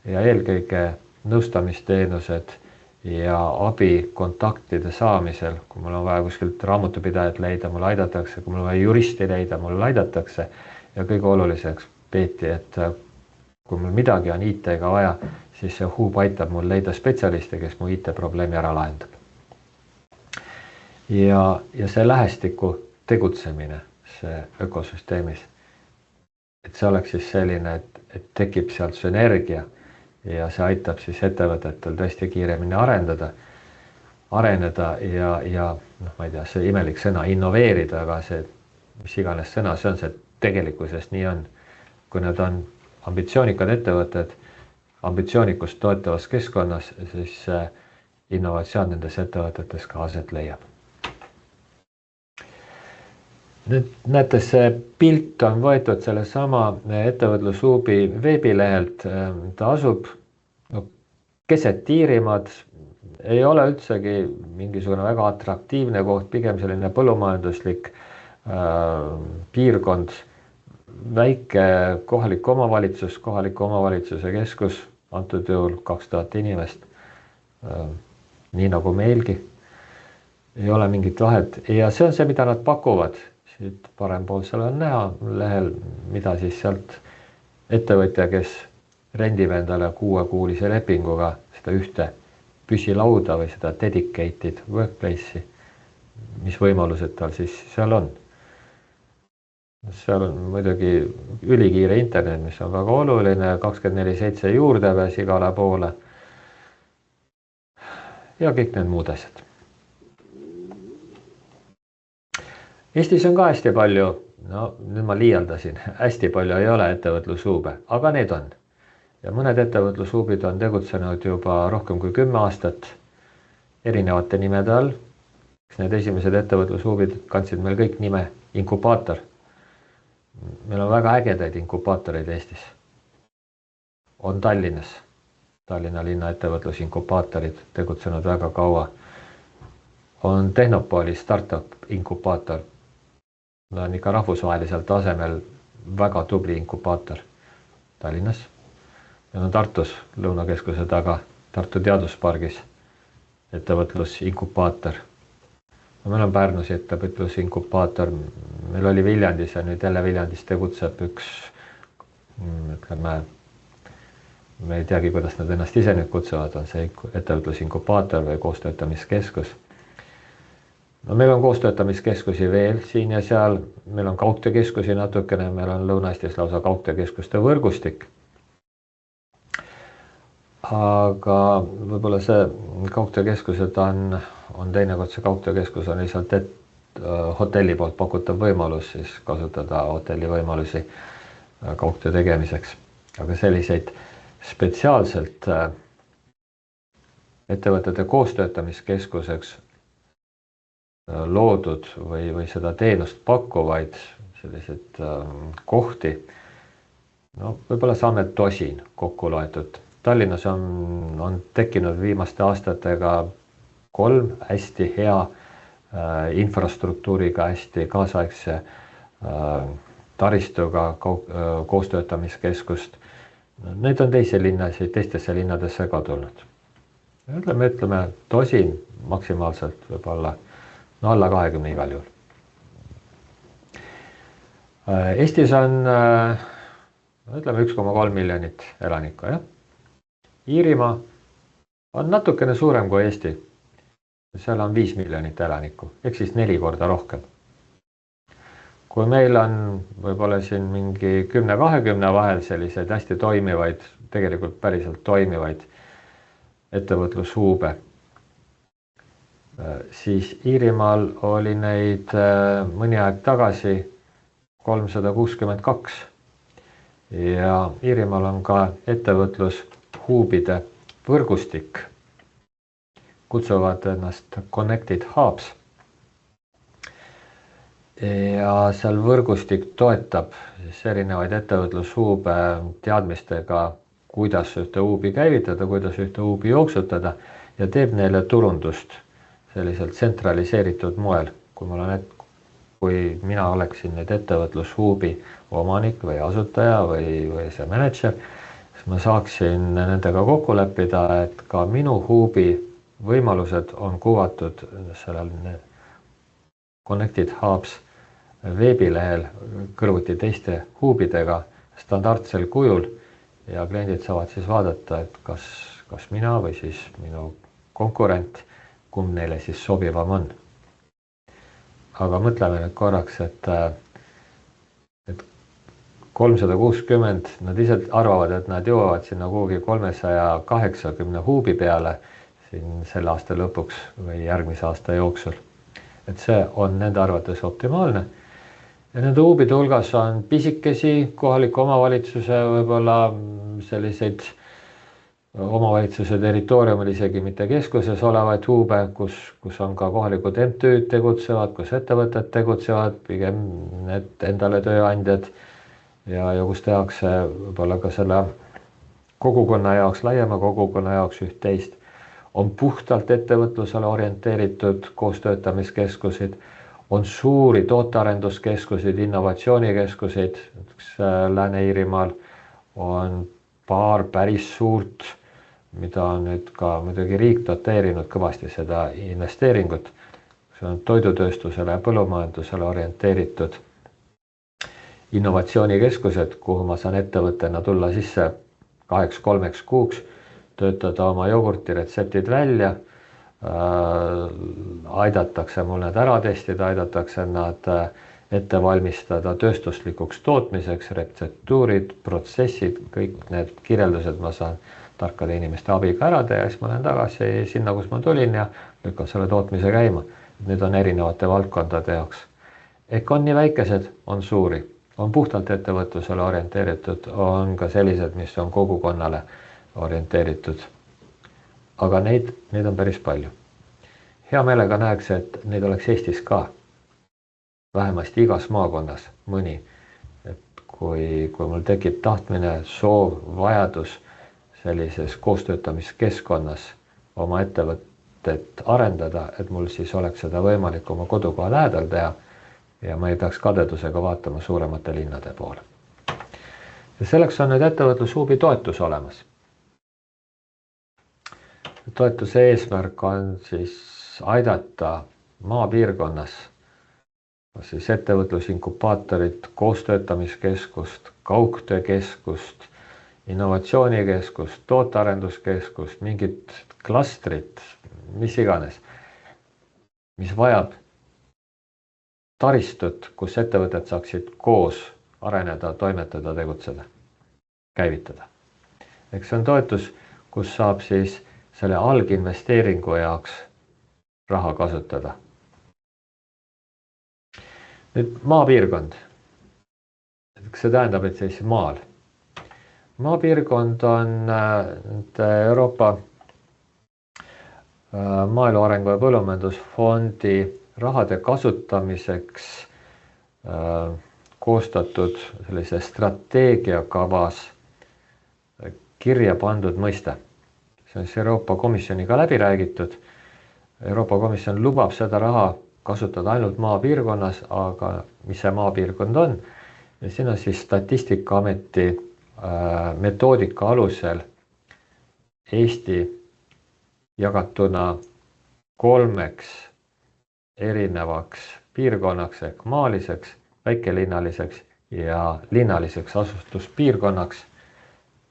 ja eelkõige nõustamisteenused ja abi kontaktide saamisel, kui mul on vaja kuskilt raamatupidajat leida, mul aidatakse, kui mul on vaja juristi leida, mul aidatakse ja kõige oluliseks peeti, et kui mul midagi on IT-ga vaja, siis see huub aitab mul leida spetsialiste, kes mu IT-probleemi ära lahendab. Ja see lähestiku tegutsemine, see ökosüsteemis, et see oleks siis selline, et tekib sealt sünergia ja see aitab siis ettevõtetel tõesti kiiremini areneda ja ma ei tea, see imelik sõna innoveerida, aga see, mis iganes sõna, see on see tegelikkuses nii on. Kui need on ambitsioonikad ettevõtted, ambitsioonikust toetavas keskkonnas, siis innovatsioon nendes ettevõtetes ka aset leiab. Nüüd näete, see pilt on võetud selle sama ettevõtlushuubi veebilehelt, ta asub keset Iirimaad, ei ole üldsegi mingisugune väga atraktiivne koht, pigem selline põllumajanduslik piirkond, väike kohaliku omavalitsuse keskus, antud juhul 2000 inimest, nii nagu meilgi. Ei ole mingit vahet ja see on see, mida nad pakuvad. Siit parempoolsel on näha lehel, mida siis sealt ettevõtja, kes rendib endale 6-kuulise lepinguga seda ühte püsilauda või seda dedicated workplace'i, mis võimalused tal siis seal on. Seal on muidugi ülikiire internet, mis on väga oluline, 24/7 juurdepääs igale poole ja kõik need muud asjad. Eestis on ka hästi palju, no nüüd ma liialdasin, hästi palju ei ole ettevõtlushuube, aga need on. Ja mõned ettevõtlushuubid on tegutsenud juba rohkem kui 10 aastat erinevate nimede all. Need esimesed ettevõtlushuubid kandsid meil kõik nime Inkubaator. Meil on väga ägedaid inkubaatoreid Eestis. On Tallinnas, Tallinna linna ettevõtlusinkubaatorid tegutsenud väga kaua. On Tehnopoli startup inkubaator. No on ikka rahvusvahelisel tasemel väga tubli inkubaator Tallinnas. Meil on Tartus Lõunakeskuse taga, Tartu teaduspargis ettevõtlusinkubaator. Meil on Pärnus ettevõtlusinkubaator, meil oli Viljandis ja nüüd jälle Viljandis tegutseb üks, ütleme, me ei teagi, kuidas nad ennast ise nüüd kutsuvad, on see ettevõtlusinkubaator või koostöötamiskeskus. No meil on koostöötamiskeskusi veel siin ja seal, meil on kaugtöökeskusi natukene, meil on Lõuna-Eestis lausa kaugtöökeskuste võrgustik. Aga võib-olla see kaugtöökeskused on teinekord see kaugtöökeskus on lihtsalt hotelli poolt pakutav võimalus siis kasutada hotelli võimalusi kaugtöö tegemiseks. Aga selliseid spetsiaalselt ettevõtete koostöötamiskeskuseks loodud või seda teenust pakkuvaid selliseid kohti, no võib-olla saame tosin kokku loetud. Tallinnas on tekkinud viimaste aastatega 3 hästi hea infrastruktuuriga, hästi kaasaegse taristuga koostöötamiskeskust. Need on teistesse linnadesse ka tulnud. Ütleme tosin maksimaalselt võib-olla alla 20 igal juhul. Eestis on 1,3 miljonit elanikku, jah? Iirimaa on natukene suurem kui Eesti. Seal on 5 miljonit elanikku, ehk siis 4 korda rohkem. Kui meil on võib-olla siin mingi 10-20 vahel selliseid hästi toimivaid, tegelikult päriselt toimivaid ettevõtlushuube, siis Iirimaal oli neid mõni aeg tagasi 362 ja Iirimaal on ka ettevõtlushuubide võrgustik, kutsuvad ennast Connected Hubs ja seal võrgustik toetab siis erinevaid ettevõtlushuube teadmistega, kuidas ühte huubi käivitada, kuidas ühte huubi jooksutada ja teeb neile turundust selliselt tsentraliseeritud moel. Kui mina oleksin nüüd ettevõtlushuubi omanik või asutaja või see manager, siis ma saaksin nendega kokku leppida, et ka minu huubi võimalused on kuvatud sellel Connected Hubs veebilehel kõrvuti teiste huubidega standardsel kujul ja kliendid saavad siis vaadata, et kas mina või siis minu konkurent, kumb neile siis sobivam on. Aga mõtleme nüüd korraks, et 360, nad ise arvavad, et nad jõuavad sinna kuhugi 380 huubi peale siin selle aasta lõpuks või järgmise aasta jooksul. Et see on nende arvates optimaalne. Ja nende huubide hulgas on pisikesi kohaliku omavalitsuse võib-olla selliseid omavalitsuse territooriumil isegi mitte keskuses olevaid huube, kus on ka kohalikud MTÜ-d tegutsevad, kus ettevõtted tegutsevad, pigem need endale tööandjad ja kus tehakse võib-olla ka selle kogukonna jaoks, laiema kogukonna jaoks üht-teist. on puhtalt ettevõtlusele orienteeritud koostöötamiskeskusid, on suuri tootearenduskeskusid, innovatsioonikeskusid, Lääne-Iirimaal on paar päris suurt, mida on nüüd ka muidugi riik doteerinud kõvasti seda investeeringut. See on toidutööstusele ja põllumajandusele orienteeritud innovatsioonikeskused, kuhu ma saan ettevõttena tulla sisse 2-3 kuuks, töötada oma jogurti retseptid välja, aidatakse mul need ära testida, aidatakse nad ette valmistada tööstuslikuks tootmiseks, retseptuurid, protsessid, kõik need kirjeldused ma saan tarkade inimeste abiga ära teha, siis ma lähen tagasi sinna, kus ma tulin ja lükkan selle tootmise käima. Need on erinevate valdkondade jaoks. Ehk on nii väikesed, on suuri, on puhtalt ettevõtlusele orienteeritud, on ka sellised, mis on kogukonnale orienteeritud. Aga neid on päris palju. Hea meelega näeks, et neid oleks Eestis ka. Vähemasti igas maakonnas mõni. Et kui mul tekib tahtmine, soov, vajadus sellises koostöötamiskeskkonnas oma ettevõtet arendada, et mul siis oleks seda võimalik oma kodukoha lähedal teha ja ma ei peaks kadedusega vaatama suuremate linnade poole. Ja selleks on nüüd ettevõtlushuubi toetus olemas. Toetuse eesmärk on siis aidata maapiirkonnas siis ettevõtlusinkubaatorit, koostöötamiskeskust, kaugtöökeskust, innovatsioonikeskust, tootearenduskeskust, mingit klastrit, mis iganes, mis vajab taristut, kus ettevõtted saaksid koos areneda, toimetada, tegutseda, käivitada. Eks see on toetus, kus saab siis selle alginvesteeringu jaoks raha kasutada. Nüüd maapiirkond. See tähendab, et siis maal. Maapiirkond on Euroopa Maaelu Arengu ja Põllumajandusfondi rahade kasutamiseks koostatud sellise strateegiakavas kirja pandud mõiste. See on Euroopa Komisjoniga läbi räägitud. Euroopa Komisjon lubab seda raha kasutada ainult maapiirkonnas, aga mis see maapiirkond on? Ja siin on siis Statistikaameti metoodika alusel Eesti jagatuna 3 erinevaks piirkonnaks ehk maaliseks, väikelinnaliseks ja linnaliseks asustuspiirkonnaks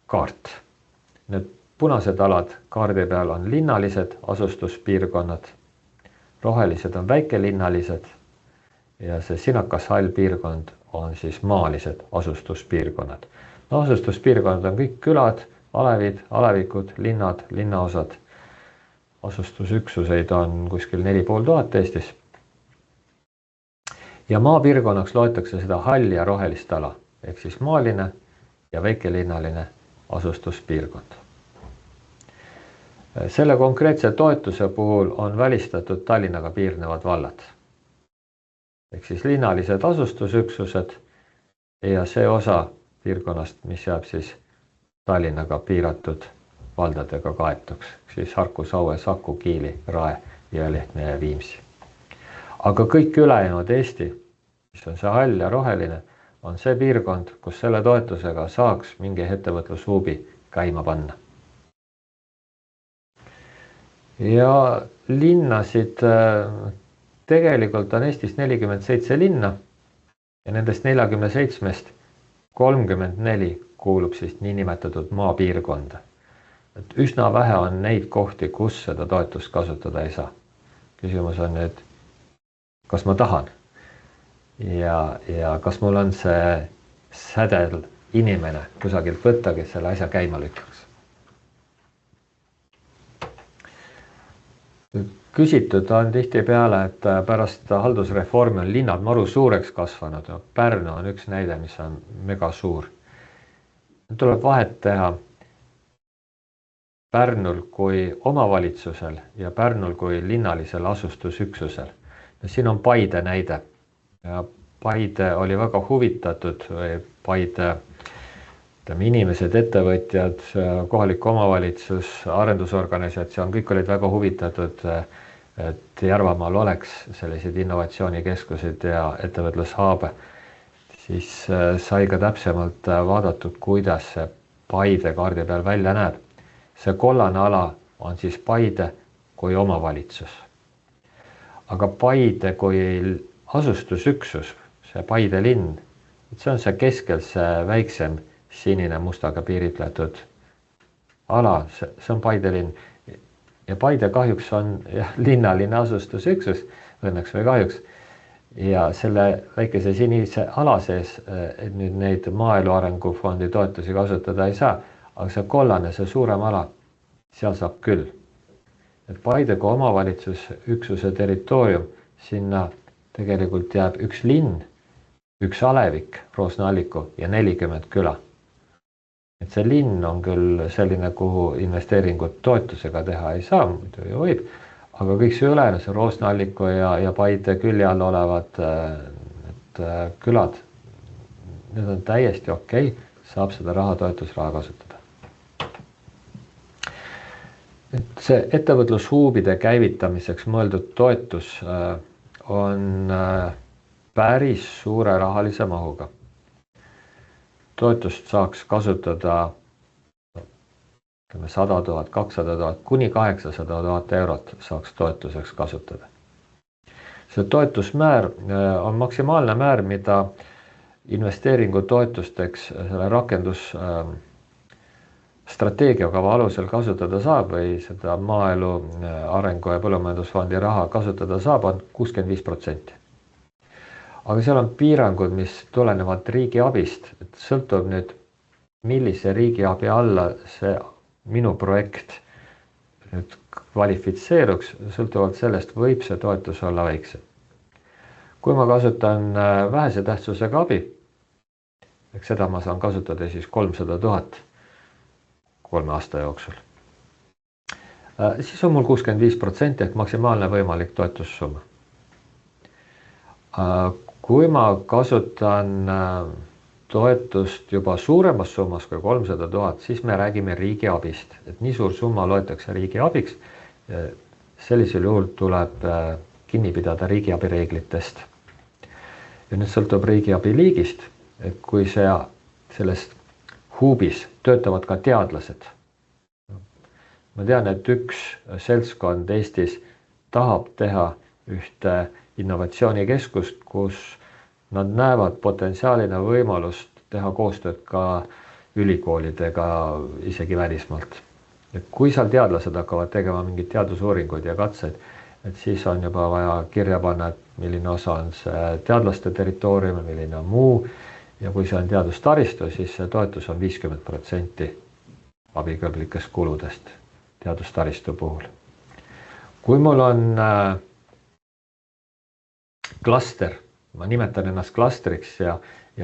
kaart. Need punased alad kaardi peal on linnalised asustuspiirkonnad, rohelised on väikelinnalised ja see sinakas hall piirkond on siis maalised asustuspiirkonnad. No, asustuspiirkonnad on kõik külad, alevid, alevikud, linnad, linnaosad. Asustusüksuseid on kuskil 4500 Eestis. Ja maapiirkonnaks loetakse seda halli ja rohelist ala, ehk siis maaline ja väikelinnaline asustuspiirkond. Selle konkreetse toetuse puhul on välistatud Tallinnaga piirnevad vallad. Ehk siis linnalised asustusüksused ja see osa piirkonnast, mis jääb siis Tallinnaga piiratud valdadega kaetuks, siis Harku, Saue, Saku, Kiili, Rae, Jõelähtme ja Viimsi. Aga kõik ülejäänud Eesti, mis on see hall ja roheline, on see piirkond, kus selle toetusega saaks mingi ettevõtlushuubi käima panna. Ja linnasid tegelikult on Eestis 47 linna ja nendest 47-st 34 kuulub siis niinimetatud maapiirkonda. Et üsna vähe on neid kohti, kus seda toetust kasutada ei saa. Küsimus on nüüd, kas ma tahan ja kas mul on see sädel inimene kusagilt võtta, kes selle asja käima lükkaks. Küsitud on tihtipeale, et pärast haldusreformi on linnad maru suureks kasvanud. Pärnu on üks näide, mis on mega suur. Tuleb vahet teha Pärnul kui omavalitsusel ja Pärnul kui linnalisel asustusüksusel. Siin on Paide näide. Ja Paide oli väga huvitatud, Paide inimesed, ettevõtjad, kohalik omavalitsus, arendusorganisatsioon, kõik olid väga huvitatud, et Järvamaal oleks sellised innovatsioonikeskused ja ettevõtlushaabe. Siis sai ka täpsemalt vaadatud, kuidas see Paide kaardi peal välja näeb. See kollane ala on siis Paide kui omavalitsus. Aga Paide kui asustusüksus, see Paide linn, see on see keskel see väiksem sinine mustaga piiritletud ala, see on Paide linn. Ja Paide kahjuks on linnaline asustusüksus, õnneks või kahjuks. Ja selle väikese sinise ala sees nüüd neid maaelu arengufondi toetusi kasutada ei saa, aga see kollane, see suurem ala, seal saab küll. Et Paide kui omavalitsusüksuse territoorium, sinna tegelikult jääb üks linn, üks alevik, Roosna-Alliku ja 40 küla. Et see linn on küll selline, kuhu investeeringut toetusega teha ei saa, muidu ju võib, aga kõik see ülejäänu, see Roosna-Alliku ja Paide külje all olevad külad, need on täiesti okei, saab seda toetusraha kasutada. Et see ettevõtlushuubide käivitamiseks mõeldud toetus on päris suure rahalise mahuga. Toetust saaks kasutada 100 000, 200 000, kuni 800 000 eurot saaks toetuseks kasutada. See toetusmäär on maksimaalne määr, mida investeeringu toetusteks selle rakendusstrateegiakava alusel kasutada saab või seda maaelu arengu ja põllumajandusfondi raha kasutada saab, on 65%. Aga seal on piirangud, mis tulenevad riigi abist, et sõltub nüüd, millise riigi abi alla see minu projekt nüüd kvalifitseeruks, sõltuvalt sellest võib see toetus olla väiksem. Kui ma kasutan vähese tähtsusega abi, seda ma saan kasutada siis 300 000 3 aasta jooksul, siis on mul 65% ehk maksimaalne võimalik toetussumma. Kui ma kasutan toetust juba suuremas summas kui 300 000, siis me räägime riigi abist. Et nii suur summa loetakse riigi abiks. Sellisel juhul tuleb kinni pidada riigi reeglitest. Ja nüüd sõltub riigi abi liigist, et kui sellest huubis töötavad ka teadlased. Ma tean, et üks seltskond Eestis tahab teha ühte innovatsioonikeskust, kus nad näevad potentsiaalina võimalust teha koostööd ka ülikoolidega isegi välismaalt. Et kui seal teadlased hakkavad tegema mingid teadusuuringuid ja katseid, et siis on juba vaja kirja panna, milline osa on see teadlaste territoorium, milline on muu. Ja kui see on teadustaristu, siis see toetus on 50% abikõlblikest kuludest teadustaristu puhul. Kui mul on klaster, ma nimetan ennast klastriks ja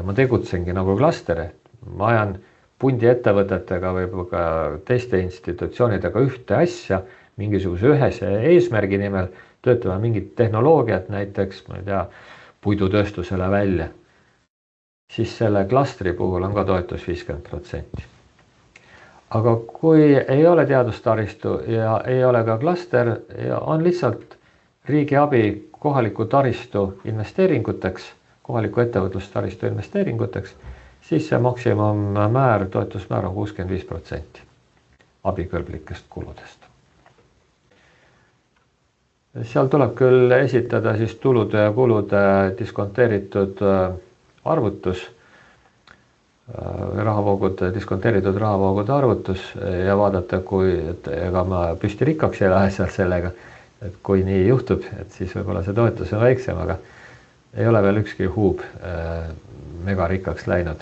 ma tegutsengi nagu klaster, ma ajan pundi ettevõtetega või ka teiste institutsioonidega ühte asja, mingisuguse ühese eesmärgi nimel, töötame mingit tehnoloogiat, näiteks, ma ei tea, puidutööstusele välja, siis selle klastri puhul on ka toetus 50%. Aga kui ei ole teadustaristu ja ei ole ka klaster ja on lihtsalt riigi abi kohaliku taristu investeeringuteks, kohaliku ettevõtlustaristu investeeringuteks, siis see maksimummäär, toetusmäär on 65% abikõlblikest kuludest. Seal tuleb küll esitada siis tulude ja kulude diskonteeritud arvutus, diskonteeritud rahavoogude arvutus ja vaadata, ega ma püsti rikkaks ei lähe seal sellega, et kui nii juhtub, et siis võib-olla see toetus on väiksem, aga ei ole veel ükski huub mega rikkaks läinud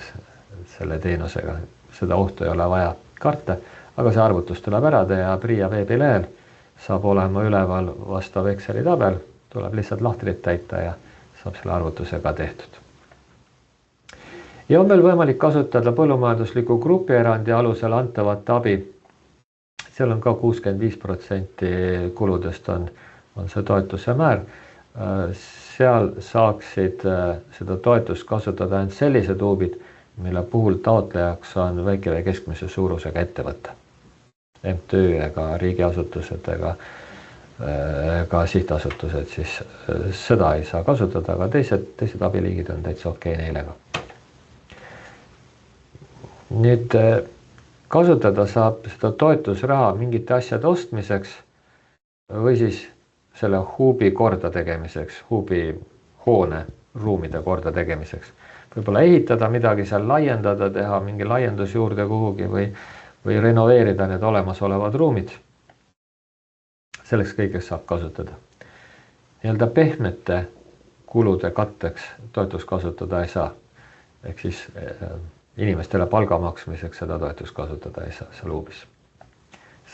selle teenusega. Seda ohtu ei ole vaja karta, aga see arvutus tuleb ära teha PRIA veebilehel, saab olema üleval vastav Exceli tabel, tuleb lihtsalt lahtrit täita ja saab selle arvutusega tehtud. Ja on veel võimalik kasutada põllumajandusliku grupierandi alusel antavat abi. Seal on ka 65% kuludest on see toetuse määr. Seal saaksid seda toetust kasutada ainult sellised huubid, mille puhul taotlejaks on väike või keskmise suurusega ettevõte. MTÜ ega riigiasutused ega sihtasutused, siis seda ei saa kasutada, aga teised abiliigid on täitsa okei neile ka. Nüüd kasutada saab seda toetusraha mingite asjade ostmiseks või siis selle huubi korda tegemiseks, huubi hoone ruumide korda tegemiseks. Võib-olla ehitada midagi seal, laiendada, teha mingi laiendus juurde kuhugi või renoveerida need olemasolevad ruumid. Selleks kõigeks saab kasutada. Nii-öelda pehmete kulude katteks toetust kasutada ei saa. Ehk siis inimestele palga maksmiseks seda toetust kasutada ei saa seal huubis.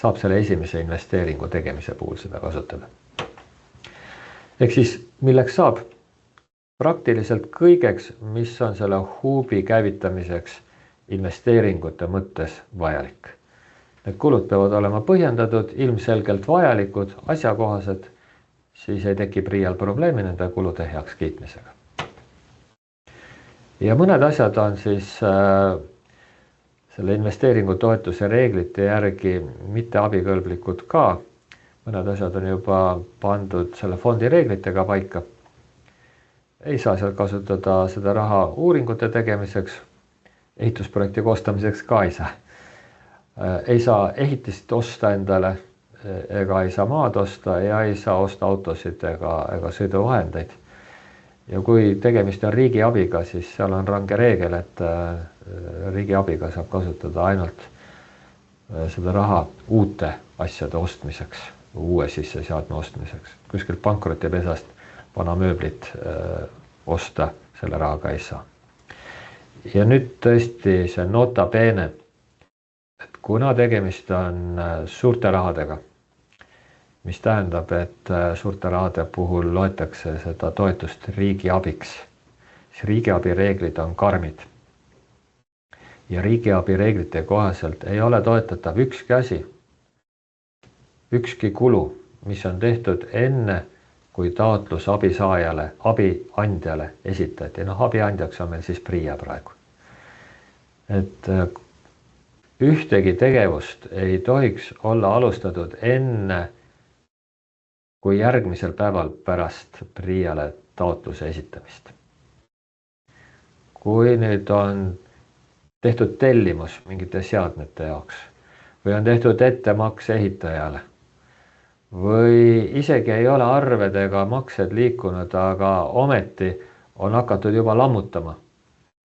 Saab selle esimese investeeringu tegemise puhul seda kasutada. Ehk siis milleks saab? Praktiliselt kõigeks, mis on selle huubi käivitamiseks investeeringute mõttes vajalik. Need kulud peavad olema põhjendatud, ilmselgelt vajalikud, asjakohased, siis ei teki PRIA-l probleemi nende kulude heaks kiitmisega. Ja mõned asjad on siis selle investeeringu toetuse reeglite järgi mitte abikõlblikud ka. Mõned asjad on juba pandud selle fondi reeglitega paika. Ei saa seal kasutada seda raha uuringute tegemiseks, ehitusprojekti koostamiseks ka ei saa. Ei saa ehitist osta endale ega ei saa maad osta ja ei saa osta autosid ega sõiduvahendeid. Ja kui tegemist on riigi abiga, siis seal on range reegel, et riigi abiga saab kasutada ainult seda raha uute asjade ostmiseks, uue sisseseadme ostmiseks. Kuskilt pankrotipesast vana mööblit osta selle rahaga ei saa. Ja nüüd tõesti see nota bene, et kuna tegemist on suurte rahadega, mis tähendab, et suurte rahade puhul loetakse seda toetust riigiabiks, siis riigiabi reeglid on karmid. Ja riigiabi reeglite kohaselt ei ole toetatav ükski asi, ükski kulu, mis on tehtud enne, kui taotlus abisaajale, abiandjale esitati. Abiandjaks on meil siis PRIA praegu. Et ühtegi tegevust ei tohiks olla alustatud enne, kui järgmisel päeval pärast PRIA-le taotluse esitamist. Kui nüüd on tehtud tellimus mingite seadmete jaoks või on tehtud ettemaks ehitajale, või isegi ei ole arved ega maksed liikunud, aga ometi on hakatud juba lammutama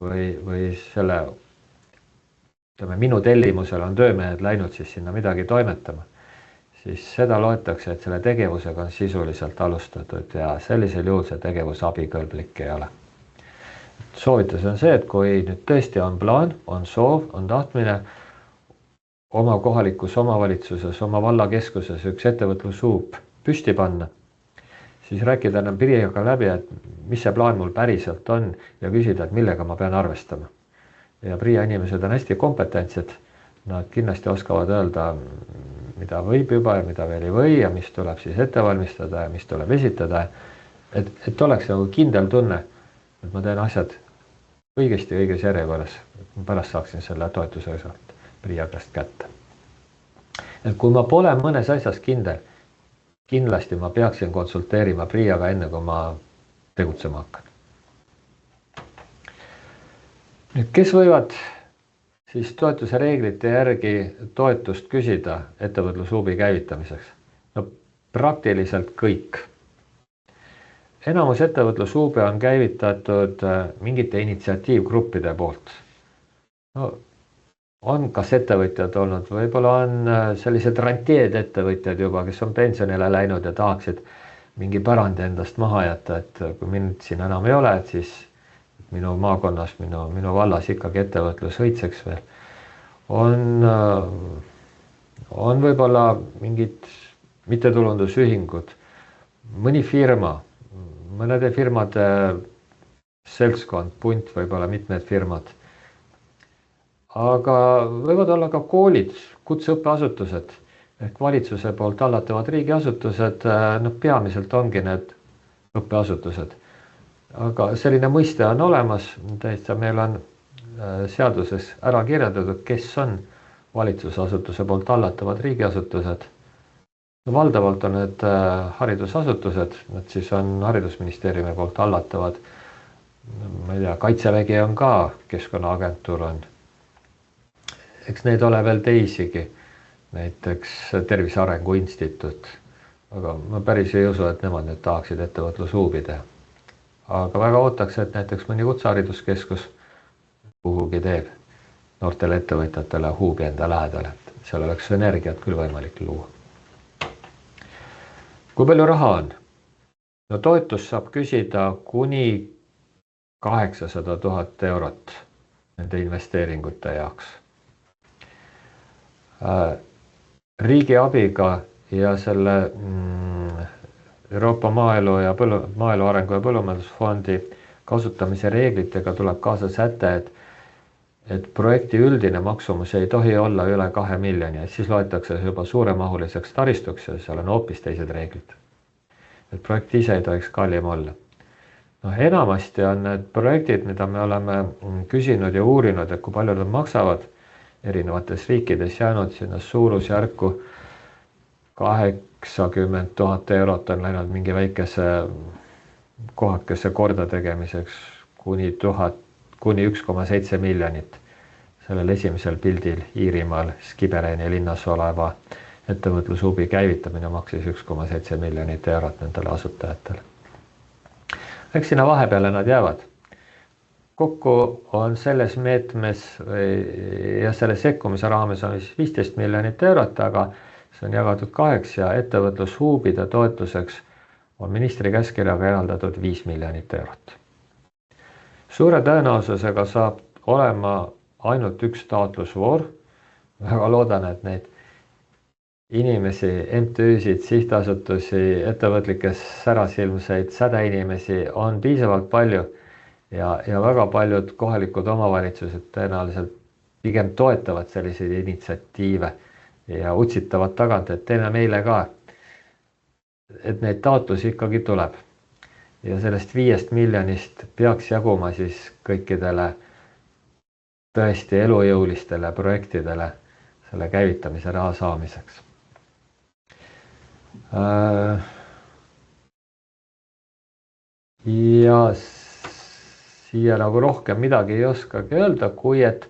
või selle, minu tellimusel on töömehed läinud siis sinna midagi toimetama, siis seda loetakse, et selle tegevusega on sisuliselt alustatud ja sellisel juhul see tegevus abikõlblik ei ole. Soovitus on see, et kui nüüd tõesti on plaan, on soov, on tahtmine oma kohalikus omavalitsuses, oma vallakeskuses üks ettevõtlushuub püsti panna, siis rääkida enam PRIA-ga läbi, et mis see plaan mul päriselt on ja küsida, et millega ma pean arvestama. Ja PRIA inimesed on hästi kompetentsed, nad kindlasti oskavad öelda, mida võib juba ja mida veel ei või ja mis tuleb siis ette valmistada ja mis tuleb esitada, et oleks nagu kindel tunne, et ma teen asjad õigesti õiges järjekorras, et ma pärast saaksin selle toetuse sealt PRIA käest kätte. Et kui ma pole mõnes asjas kindel, kindlasti ma peaksin konsulteerima PRIA-ga enne, kui ma tegutsema hakkan. Nüüd, kes võivad siis toetuse reeglite järgi toetust küsida ettevõtlushuubi käivitamiseks? No praktiliselt kõik. Enamus ettevõtlushuube on käivitatud mingite initsiatiivgruppide poolt. No, on kas ettevõtjad olnud, võib-olla on sellised rantieed ettevõtjad juba, kes on pensionile läinud ja tahaksid mingi pärandi endast maha jätta, et kui mind siin enam ei ole, et siis minu maakonnas, minu vallas ikkagi ettevõtlus õitseks veel. On võib-olla mingid mittetulundusühingud, mõni firma, mõnede firmade seltskond, punt, võib-olla mitmed firmad. Aga võivad olla ka koolid, kutseõppeasutused ehk valitsuse poolt hallatavad riigiasutused, peamiselt ongi need õppeasutused. Aga selline mõiste on olemas, täitsa meil on seaduses ära kirjeldatud, kes on valitsusasutuse poolt hallatavad riigiasutused. Valdavalt on need haridusasutused, nad siis on haridusministeeriumi poolt hallatavad. Ma ei tea, Kaitsevägi on ka, Keskkonnaagentuur on. Eks neid ole veel teisigi, näiteks Tervise Arengu Instituut. Aga ma päris ei usu, et nemad nüüd tahaksid ettevõtlushuubi teha. Aga väga ootaks, et näiteks mõni kutsehariduskeskus kuhugi teeb noortele ettevõtjatele huubi enda lähedale. Seal oleks energiat küll võimalik luua. Kui palju raha on? No toetus saab küsida kuni 800 000 eurot nende investeeringute jaoks. Riigi abiga ja selle Euroopa Maaelu Arengu ja Põllumajandusfondi kasutamise reeglitega tuleb kaasa säte, et projekti üldine maksumus ei tohi olla üle 2 miljoni, siis loetakse juba suuremahuliseks taristuks ja seal on hoopis teised reeglid. Et projekt ise ei tohiks kallim olla. Enamasti on need projektid, mida me oleme küsinud ja uurinud, et kui palju nad maksavad erinevates riikides jäänud sinna suurusjärku 80 000 eurot on läinud mingi väikese kohakese korda tegemiseks kuni 1,7 miljonit. Sellel esimesel pildil Iirimaal Skibereeni linnas oleva ettevõtlushuubi käivitamine maksis 1,7 miljonit eurot nendele asutajatele. Eks sinna vahepeale nad jäävad. Kokku on selles meetmes ja selle sekkumise raames on 15 miljonit eurot, aga see on jagatud 8 ja ettevõtlushuubide toetuseks on ministri käskkirjaga eraldatud 5 miljonit eurot. Suure tõenäosusega saab olema ainult üks taotlusvoor. Väga loodan, et neid inimesi, MTÜ-sid, sihtasutusi, ettevõtlikes särasilmseid sädeinimesi on piisavalt palju ja väga paljud kohalikud omavalitsused tõenäoliselt pigem toetavad selliseid initsiatiive ja utsitavad tagant, et teeme meile ka, et neid taotlusi ikkagi tuleb. Ja sellest 5 miljonist peaks jaguma siis kõikidele tõesti elujõulistele projektidele selle käivitamise raha saamiseks. Ja siia nagu rohkem midagi ei oskagi öelda, kui et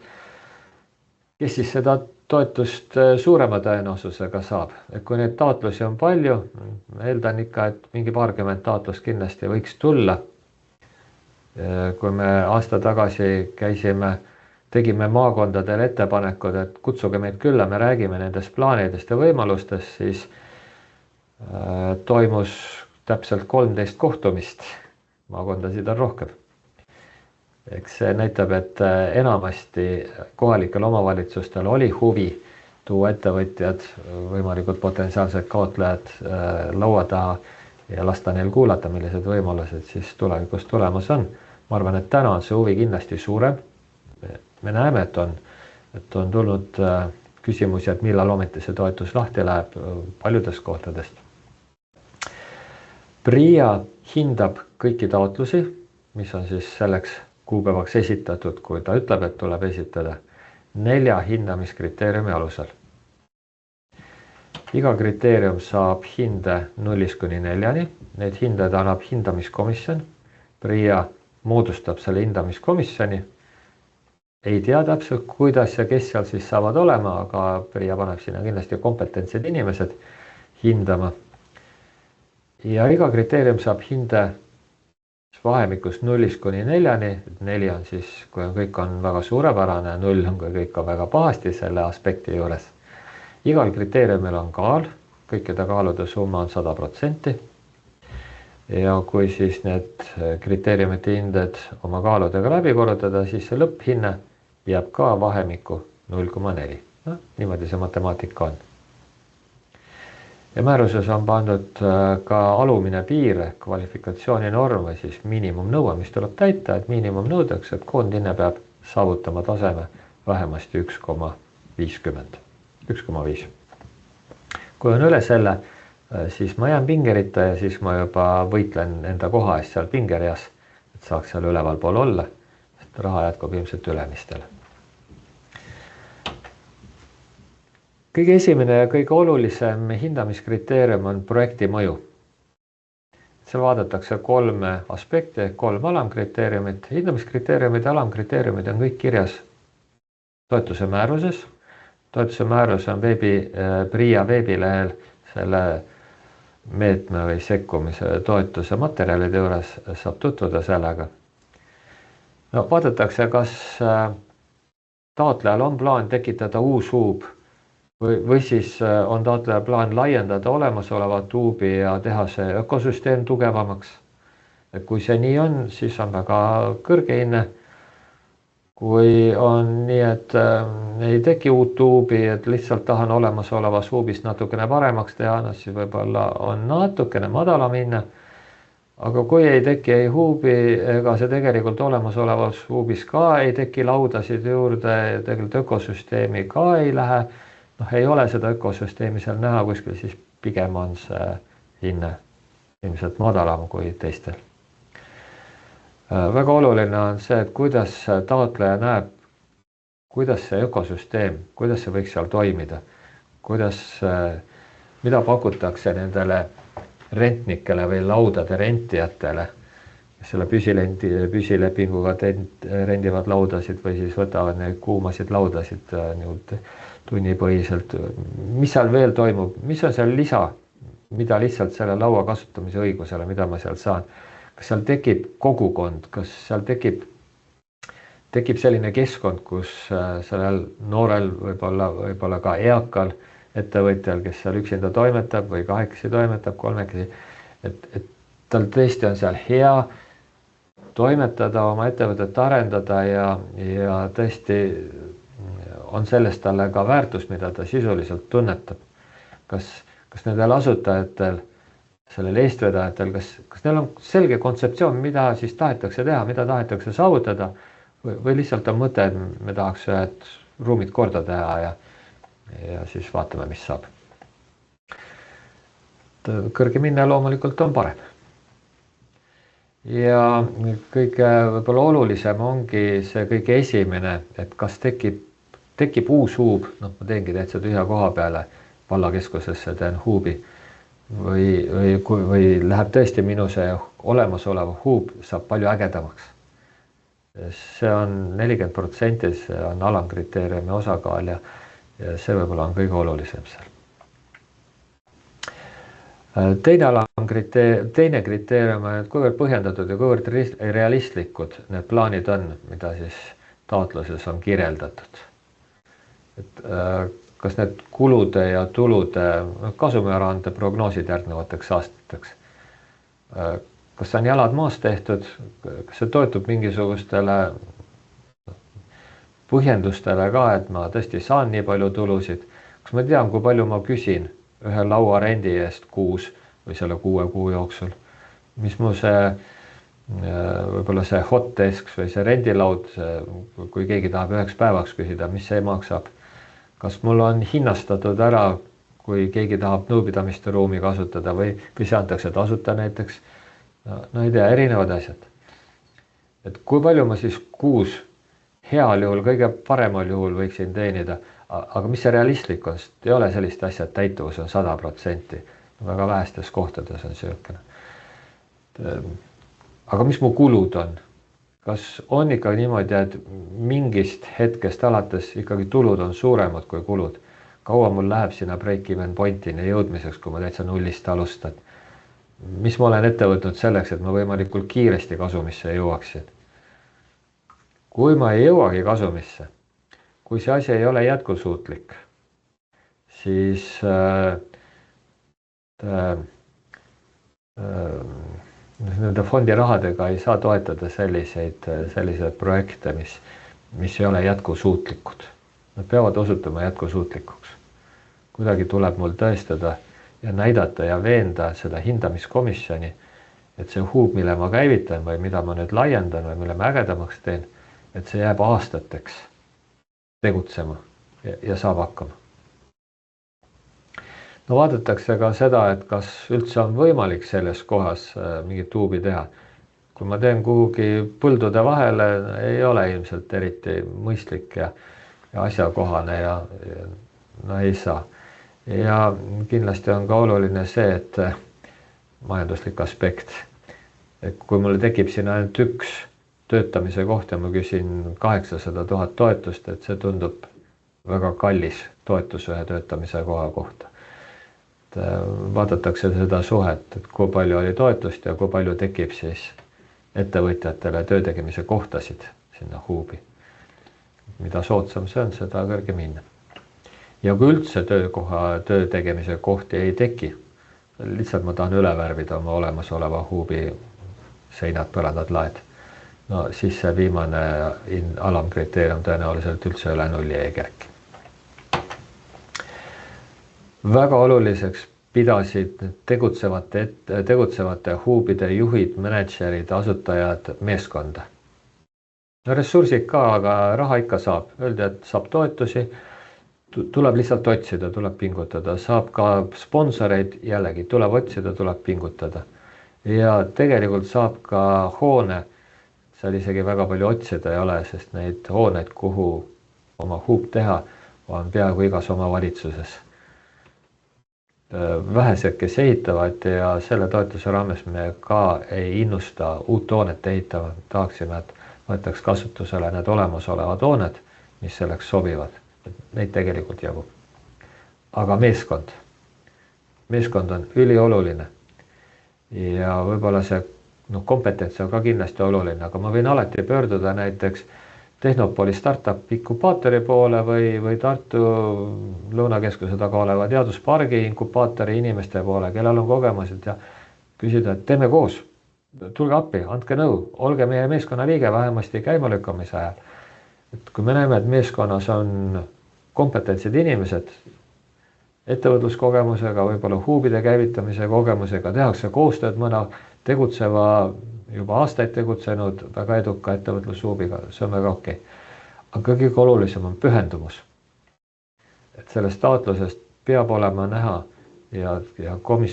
kes siis seda toetust suurema tõenäosusega saab. Et kui neid taotlusi on palju, eeldan ikka, et mingi paarkümmend taotlust kindlasti võiks tulla. Kui me aasta tagasi tegime maakondadele ettepanekud, et kutsuge meid külla, me räägime nendest plaanidest ja võimalustest, siis toimus täpselt 13 kohtumist. Maakondasid on rohkem. Eks see näitab, et enamasti kohalikel omavalitsustel oli huvi tuua ettevõtjad, võimalikud potentsiaalsed kaotlejad laua taha ja lasta neil kuulata, millised võimalused siis tulevikus tulemas on. Ma arvan, et täna on see huvi kindlasti suurem. Me näeme, et on tulnud küsimusi, et millal ometi see toetus lahti läheb paljudest kohtadest. PRIA hindab kõiki taotlusi, mis on siis selleks kuupäevaks esitatud, kui ta ütleb, et tuleb esitada 4 hindamiskriteeriumi alusel. Iga kriteerium saab hinde 0–4. Need hinded annab hindamiskomisjon. PRIA moodustab selle hindamiskomisjoni. Ei tea täpselt, kuidas ja kes seal siis saavad olema, aga PRIA paneb sinna kindlasti kompetentsed inimesed hindama. Ja iga kriteerium saab hinde vahemikus 0–4. 4 on siis, kui kõik on väga suurepärane, 0 on, kui kõik on väga pahasti selle aspekti juures. Igal kriteeriumil on kaal, kõikide kaalude summa on 100%. Ja kui siis need kriteeriumite hinded oma kaaludega läbi korrutada, siis see lõpphinne jääb ka vahemikku 0,4. Niimoodi see matemaatika on. Ja määruses on pandud ka alumine piir, kvalifikatsiooninorm või siis miinimumnõue, mis tuleb täita, et miinimumnõudeks, et koondhinne peab saavutama taseme vähemasti 1,50. 1,5. Kui on üle selle, siis ma jään pingerita ja siis ma juba võitlen enda koha eest seal pingereas, et saaks seal üleval pool olla. raha jätkub ilmselt Ülemistele. Kõige esimene ja kõige olulisem hindamiskriteerium on projekti mõju. Seal vaadatakse 3 aspekti, 3 alamkriteeriumit. Hindamiskriteeriumid ja alamkriteeriumid on kõik kirjas toetuse määruses. Toetuse määrus on PRIA veebilehel selle meetme või sekkumise toetuse materjalide juures, saab tutvuda sellega. No, vaadatakse, kas taotlejal on plaan tekitada uus huub või siis on taotleja plaan laiendada olemasolevat huubi ja teha see ökosüsteem tugevamaks. Kui see nii on, siis on väga kõrge hinne. Kui on nii, et ei teki uut huubi, et lihtsalt tahan olemasolevas huubist natukene paremaks teha, siis võib-olla on natukene madalam hinne. Aga kui ei teki ei huubi, ega see tegelikult olemasolevas huubis ka ei teki laudasid juurde ja tegelikult ökosüsteemi ka ei lähe, ei ole seda ökosüsteemi seal näha kuskil, siis pigem on see hinne ilmselt madalam kui teistel. Väga oluline on see, et kuidas taotleja näeb, kuidas see ökosüsteem, kuidas see võiks seal toimida, mida pakutakse nendele rentnikele või laudade rentijatele, kes selle püsilepinguga rendivad laudasid või siis võtavad neid kuumasid laudasid tunnipõhiselt. Mis seal veel toimub, mis on seal lisa, mida lihtsalt selle laua kasutamise õigusele, mida ma seal saan? Kas seal tekib kogukond, kas seal tekib selline keskkond, kus sellel noorel võib-olla ka eakal ettevõtjal, kes seal üksinda toimetab või kahekesi toimetab, kolmekesi, et tal tõesti on seal hea toimetada, oma ettevõtet arendada ja tõesti on sellest talle ka väärtus, mida ta sisuliselt tunnetab. Kas nendel asutajatel, sellel eestvedajatel, kas neil on selge kontseptsioon, mida siis tahetakse teha, mida tahetakse saavutada või lihtsalt on mõte, et me tahaks ühed ruumid korda teha ja siis vaatame, mis saab. Kõrgem hinne loomulikult on parem. Ja kõige võib-olla olulisem ongi see kõige esimene, et kas tekib uus huub, ma teengi täitsa tühja koha peale vallakeskusesse, teen huubi või läheb tõesti minu see olemasolev huub saab palju ägedamaks. See on 40%, see on alamkriteeriumi osakaal ja see võib-olla on kõige olulisem seal. Teine kriteerium on, et kuivõrd põhjendatud ja kuivõrd realistlikud need plaanid on, mida siis taotluses on kirjeldatud. Kas need kulude ja tulude kasumiaruande prognoosid järgnevateks aastateks? Kas see on jalad maas tehtud? Kas see toetub mingisugustele põhjendustele ka, et ma tõesti saan nii palju tulusid? Kas ma tean, kui palju ma küsin ühe laua rendi eest kuus või selle 6 kuu jooksul? Mis mu see, võib-olla see hot desk või see rendilaud, kui keegi tahab 1 päevaks küsida, mis see maksab? Kas mul on hinnastatud ära, kui keegi tahab nõupidamiste ruumi kasutada või see antakse tasuta näiteks? No ei tea, erinevad asjad. Et kui palju ma siis kuus heal juhul, kõige paremal juhul võiksin teenida, aga mis see realistlik on, sest ei ole sellist asja, et täituvus on 100%. Väga vähestes kohtades on söökene. Aga mis mu kulud on? Kas on ikka niimoodi, et mingist hetkest alates ikkagi tulud on suuremad kui kulud? Kaua mul läheb sinna break-even pointini jõudmiseks, kui ma täitsa nullist alustan? Mis ma olen ette võtnud selleks, et ma võimalikult kiiresti kasumisse jõuaksin? Kui ma ei jõuagi kasumisse, kui see asi ei ole jätkusuutlik, siis nende fondi rahadega ei saa toetada selliseid projekte, mis ei ole jätkusuutlikud. Nad peavad osutuma jätkusuutlikuks. Kuidagi tuleb mul tõestada ja näidata ja veenda seda hindamiskomisjoni, et see huub, mille ma käivitan või mida ma nüüd laiendan või mille ma ägedamaks teen, et see jääb aastateks tegutsema ja saab hakkama. No vaadatakse ka seda, et kas üldse on võimalik selles kohas mingit huubi teha. kui ma teen kuhugi põldude vahele, ei ole ilmselt eriti mõistlik ja asjakohane ja no ei saa. Ja kindlasti on ka oluline see, et majanduslik aspekt, et kui mulle tekib siin ainult üks töötamise koht ja ma küsin 800 000 toetust, et see tundub väga kallis toetus ühe töötamise koha kohta. Vaadatakse seda suhet, et kui palju oli toetust ja kui palju tekib siis ettevõtjatele töötegemise kohtasid sinna huubi. Mida soodsam see on, seda kõrgem hinne. Ja kui üldse töö tegemise kohti ei teki, lihtsalt ma tahan üle värvida oma olemasoleva huubi seinad, põrandad, laed, no siis see viimane alamkriteerium tõenäoliselt üldse üle nulli ei kerki. Väga oluliseks pidasid tegutsevate huubide juhid, mänedžerid, asutajad, meeskonda. No ressursid ka, aga raha ikka saab. Öeldi, et saab toetusi, tuleb lihtsalt otsida, tuleb pingutada. Saab ka sponsoreid, jällegi tuleb otsida, tuleb pingutada. Ja tegelikult saab ka hoone, seal isegi väga palju otsida ei ole, sest neid hooneid, kuhu oma huub teha, on peaaegu igas oma valitsuses. Vähesed, kes ehitavad ja selle toetuse raames me ka ei innusta uut hoonet ehitama. Tahaksime, et võetaks kasutusele need olemasolevad hooned, mis selleks sobivad. Neid tegelikult jagub. Aga meeskond on ülioluline ja võib-olla see kompetents on ka kindlasti oluline, aga ma võin alati pöörduda näiteks Tehnopoli startup inkubaatori poole või Tartu Lõunakeskuse taga oleva teaduspargi inkubaatori inimeste poole, kellel on kogemused ja küsida, et teeme koos, tulge appi, andke nõu, olge meie meeskonna liige vähemasti käimalükkamise ajal. Et kui me näeme, et meeskonnas on kompetentsid inimesed, ettevõtluskogemusega, võib-olla huubide käivitamise kogemusega, tehakse koostööd mõne tegutseva, juba aastaid tegutsenud väga eduka ettevõtlushuubiga, see on väga okei. Aga kõige olulisem on pühendumus. Et sellest taotlusest peab olema näha ja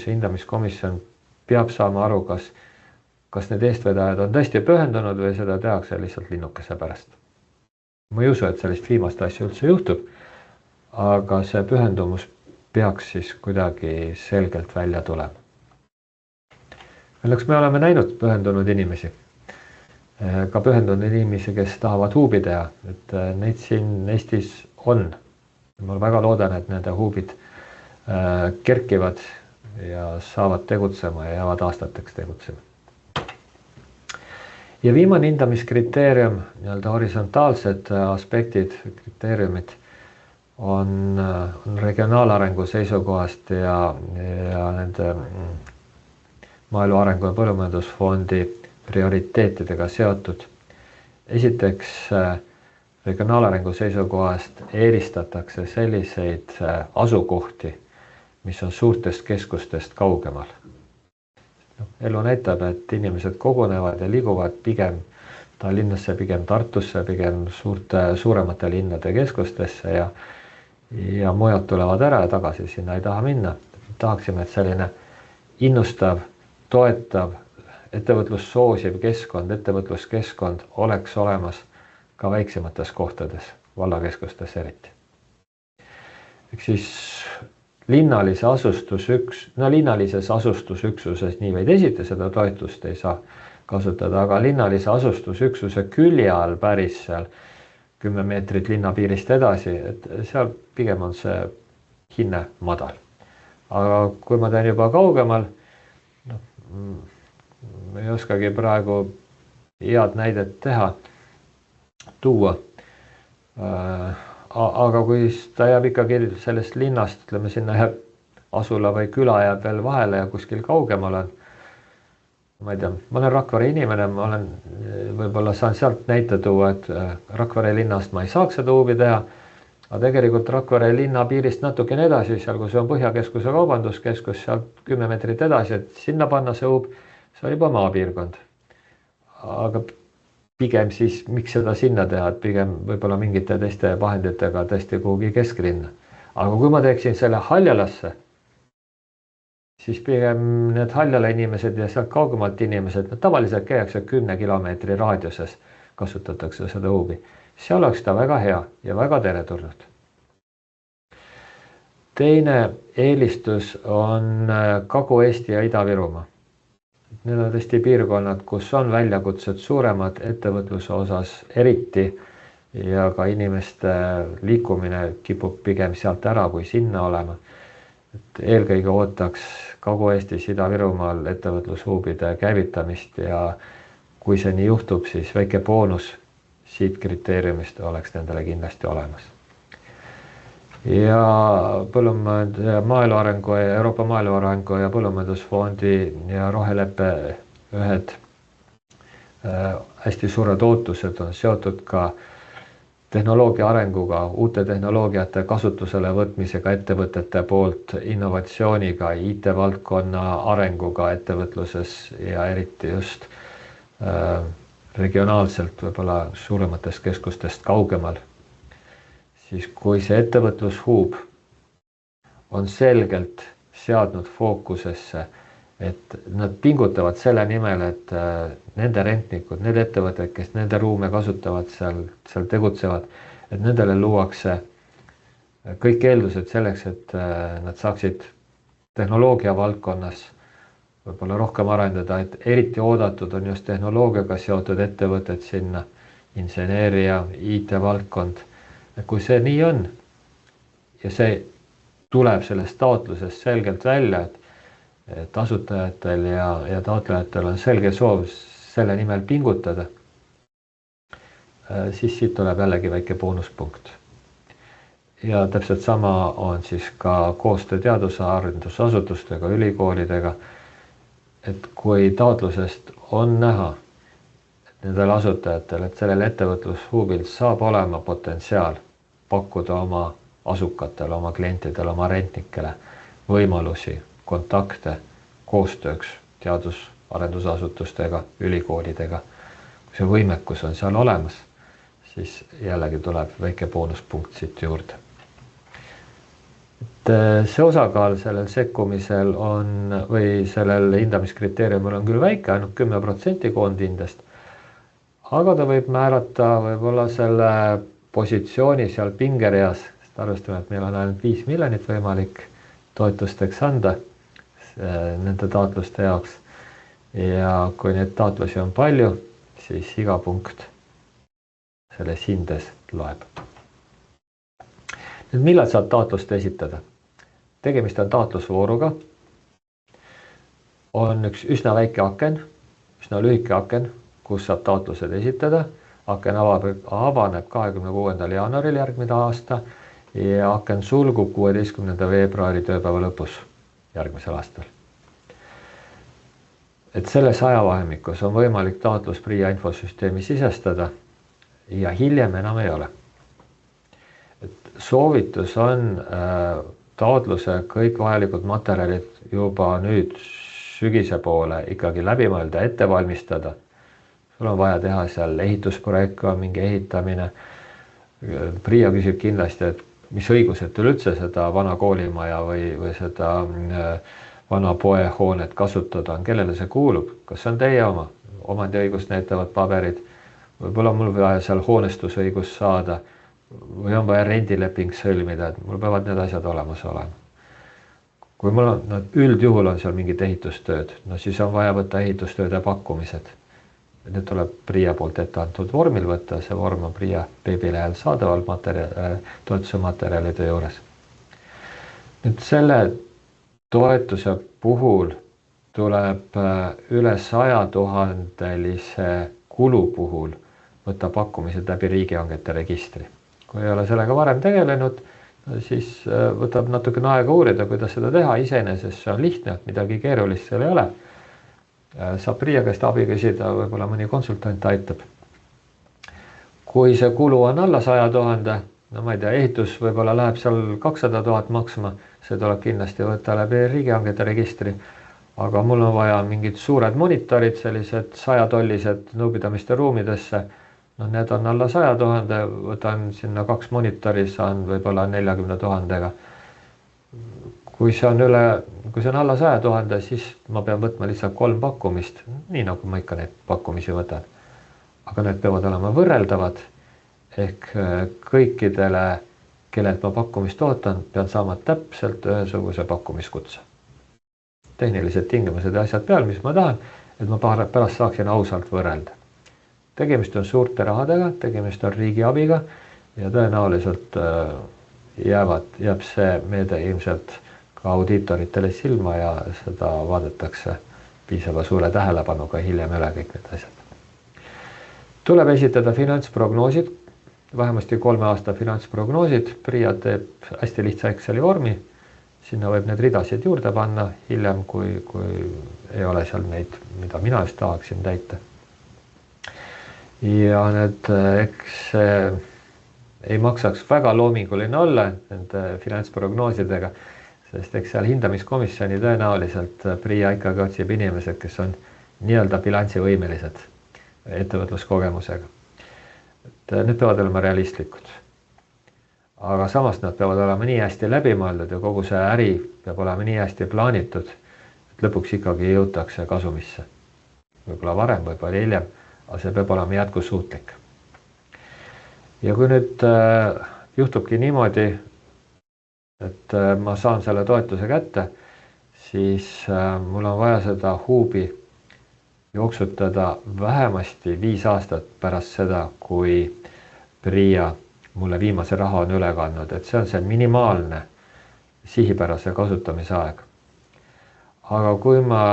hindamiskomisjon peab saama aru, kas need eestvedajad on tõesti pühendunud või seda tehakse lihtsalt linnukese pärast. Ma ei usu, et sellist viimast asja üldse juhtub, aga see pühendumus peaks siis kuidagi selgelt välja tulema. Õnneks me oleme näinud pühendunud inimesi, ka pühendunud inimesi, kes tahavad huubi teha, et neid siin Eestis on. Ma väga loodan, et nende huubid kerkivad ja saavad tegutsema ja jäävad aastateks tegutsema. Ja viimane hindamiskriteerium, horisontaalsed aspektid, kriteeriumid on regionaalarengu seisukohast ja nende Maaelu Arengu ja Põllumajandusfondi prioriteetidega seotud. Esiteks regionaalarengu seisukohast eelistatakse selliseid asukohti, mis on suurtest keskustest kaugemal. Elu näitab, et inimesed kogunevad ja liiguvad pigem Tallinnasse, pigem Tartusse, pigem suuremate linnade keskustesse ja mujad tulevad ära ja tagasi sinna ei taha minna. Tahaksime, et selline innustav, toetav, ettevõtlus soosiv keskkond, ettevõtluskeskkond oleks olemas ka väiksemates kohtades, vallakeskustes eriti. Ehk siis linnalises asustusüksuses nii või teisiti seda toetust ei saa kasutada, aga linnalise asustusüksuse külje all päris seal 10 meetrit linnapiirist edasi, et seal pigem on see hinne madal. Aga kui ma teen juba kaugemal, ei oskagi praegu head näidet tuua. Aga kui ta jääb ikkagi sellest linnast, ütleme sinna jääb asula või küla jääb veel vahele ja kuskil kaugemal on, ma ei tea, ma olen Rakvere inimene, ma olen võib-olla saan sealt näite tuua, et Rakvere linnast ma ei saaks seda huubi teha, aga tegelikult Rakvere linna piirist natukene edasi, seal kus on Põhjakeskuse kaubanduskeskus, seal 10 meetrit edasi, et sinna panna see huub, see on juba maapiirkond. Aga pigem siis, miks seda sinna teha, et pigem võib-olla mingite teiste vahenditega tõesti kuhugi kesklinna. Aga kui ma teeksin selle Haljalasse, siis pigem need Haljala inimesed ja sealt kaugemalt inimesed, tavaliselt käiakse 10 kilomeetri raadiuses, kasutatakse seda huubi. Seal oleks ta väga hea ja väga teretulnud. Teine eelistus on Kagu-Eesti ja Ida-Virumaa. Need on tõesti piirkonnad, kus on väljakutsed suuremad ettevõtluse osas eriti ja ka inimeste liikumine kipub pigem sealt ära kui sinna olema. Et eelkõige ootaks Kagu-Eestis, Ida-Virumaal ettevõtlushuubide käivitamist ja kui see nii juhtub, siis väike boonus siit kriteeriumist oleks nendele kindlasti olemas. Ja Maaelu Arengu ja Euroopa Maaelu Arengu ja Põllumajandusfondi ja Roheleppe ühed hästi suured ootused on seotud ka tehnoloogia arenguga, uute tehnoloogiate kasutusele võtmisega ettevõtete poolt, innovatsiooniga, IT-valdkonna arenguga ettevõtluses ja eriti just regionaalselt võib-olla suurematest keskustest kaugemal. Siis kui see ettevõtlushuub on selgelt seadnud fookusesse, et nad pingutavad selle nimel, et nende rentnikud, need ettevõtted, kes nende ruume kasutavad, seal tegutsevad, et nendele luuakse kõik eeldused selleks, et nad saaksid tehnoloogia valdkonnas võib-olla rohkem arendada, et eriti oodatud on just tehnoloogiaga seotud ettevõtted sinna, inseneeria, IT-valdkond. Kui see nii on ja see tuleb sellest taotlusest selgelt välja, et asutajatel ja taotlejatel on selge soov selle nimel pingutada, siis siit tuleb jällegi väike boonuspunkt. Ja täpselt sama on siis ka koostöö teaduse arendusasutustega, ülikoolidega, et kui taotlusest on näha, nendel asutajatel, et sellel ettevõtlushuubil saab olema potentsiaal pakkuda oma asukatele, oma klientidele, oma rentnikele võimalusi, kontakte, koostööks teadus-arendusasutustega, ülikoolidega. Kui see võimekus on seal olemas, siis jällegi tuleb väike boonuspunkt siit juurde. See osakaal sellel sekkumisel on või sellel hindamiskriteeriumil on küll väike, ainult 10% koondhindest, aga ta võib määrata võib-olla selle positsiooni seal pingereas, sest arvestame, et meil on ainult 5 miljonit võimalik toetusteks anda nende taotluste jaoks. Ja kui neid taotlusi on palju, siis iga punkt selles hindes loeb. Nüüd millal saab taotlust esitada? Tegemist on taotlusvooruga. On üks üsna väike aken, üsna lühike aken, kus saab taotlused esitada. Aken avaneb 26. jaanuaril järgmine aasta ja aken sulgub 16. veebruari tööpäeva lõpus järgmisel aastal. Et selles ajavahemikus on võimalik taotlus PRIA infosüsteemi sisestada ja hiljem enam ei ole. Et soovitus on taotluse kõik vajalikud materjalid juba nüüd sügise poole ikkagi läbi mõelda, ette valmistada. Sul on vaja teha seal ehitusprojekt, mingi ehitamine. PRIA küsib kindlasti, et mis õigused üldse seda vana koolimaja või seda vana poehoonet kasutada on, kellele see kuulub, kas see on teie oma, omandiõigust näitavad paberid, võib-olla mul vaja seal hoonestusõigus saada või on vaja rendileping sõlmida, et mul peavad need asjad olemas olema. Kui mul on, üldjuhul on seal mingid ehitustööd, siis on vaja võtta ehitustööde pakkumised. Need tuleb PRIA poolt ette antud vormil võtta, see vorm on PRIA veebilehel saadaval toetuse materjalide juures. Nüüd selle toetuse puhul tuleb üle 100 000 kulu puhul võtta pakkumised läbi riigihangete registri. Kui ei ole sellega varem tegelenud, siis võtab natukene aega uurida, kuidas seda teha. Iseenesest see on lihtne, midagi keerulist seal ei ole. Saab PRIA käest abi küsida, võib-olla mõni konsultant aitab. Kui see kulu on alla 100 000, no ma ei tea, ehitus võib-olla läheb seal 200 000 maksma, see tuleb kindlasti võtta läbi riigihangete registri, aga mul on vaja mingid suured monitorid, sellised 100-tollised nõupidamiste ruumidesse, no need on alla 100 000, võtan sinna 2 monitori, saan võib-olla 40 000-ga. kui see on alla 100 000, siis ma pean võtma lihtsalt 3 pakkumist, nii nagu ma ikka neid pakkumisi võtan. Aga need peavad olema võrreldavad, ehk kõikidele, kellelt ma pakkumist ootan, pean saama täpselt ühesuguse pakkumiskutse. Tehnilised tingimused ja asjad peal, mis ma tahan, et ma pärast saaksin ausalt võrrelda. Tegemist on suurte rahadega, tegemist on riigi abiga ja tõenäoliselt jääb see meede ilmselt ka audiitoritele silma ja seda vaadatakse piisava suure tähelepanuga hiljem üle kõik need asjad. Tuleb esitada finantsprognoosid, vähemasti 3 aasta finantsprognoosid. PRIA teeb hästi lihtsa Exceli vormi, sinna võib need ridasid juurde panna hiljem, kui ei ole seal neid, mida mina just tahaksin täita. Ja eks ei maksaks väga loominguline olla nende finantsprognoosidega, sest eks seal hindamiskomisjoni tõenäoliselt PRIA ikkagi otsib inimesed, kes on nii-öelda bilansivõimelised ettevõtluskogemusega. Need peavad olema realistlikud. Aga samas nad peavad olema nii hästi läbimõeldud ja kogu see äri peab olema nii hästi plaanitud, et lõpuks ikkagi jõutakse kasumisse. Võib-olla varem, võib-olla hiljem, aga see peab olema jätkusuutlik. Ja kui nüüd juhtubki niimoodi, et ma saan selle toetuse kätte, siis mul on vaja seda huubi jooksutada vähemasti 5 aastat pärast seda, kui PRIA mulle viimase raha on üle kandnud, et see on see minimaalne sihipärase kasutamise aeg. Aga kui ma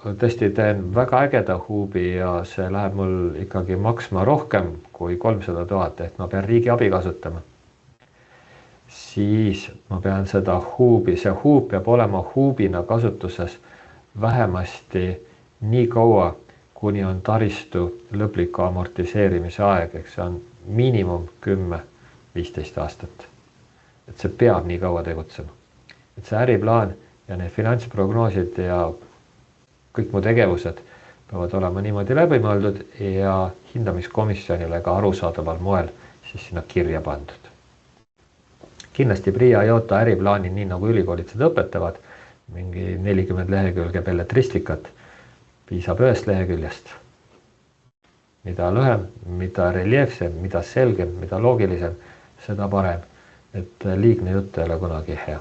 tõesti teen väga ägeda huubi ja see läheb mul ikkagi maksma rohkem kui 300 000, et ma pean riigi abi kasutama, siis ma pean seda huubi, see huub peab olema huubina kasutuses vähemasti nii kaua, kuni on taristu lõpliku amortiseerimise aeg, eks see on miinimum 10-15 aastat. Et see peab nii kaua tegutsema. Et see äriplaan ja need finantsprognoosid ja kõik mu tegevused peavad olema niimoodi läbimõeldud ja hindamiskomisjonile ka arusaadaval moel siis sinna kirja pandud. Kindlasti PRIA ei oota äriplaani nii nagu ülikoolid seda õpetavad, mingi 40 lehekülge belletristikat, piisab 1 leheküljest. Mida lühem, mida reljeefsem, mida selgem, mida loogilisem, seda parem, et liigne jutt ei ole kunagi hea.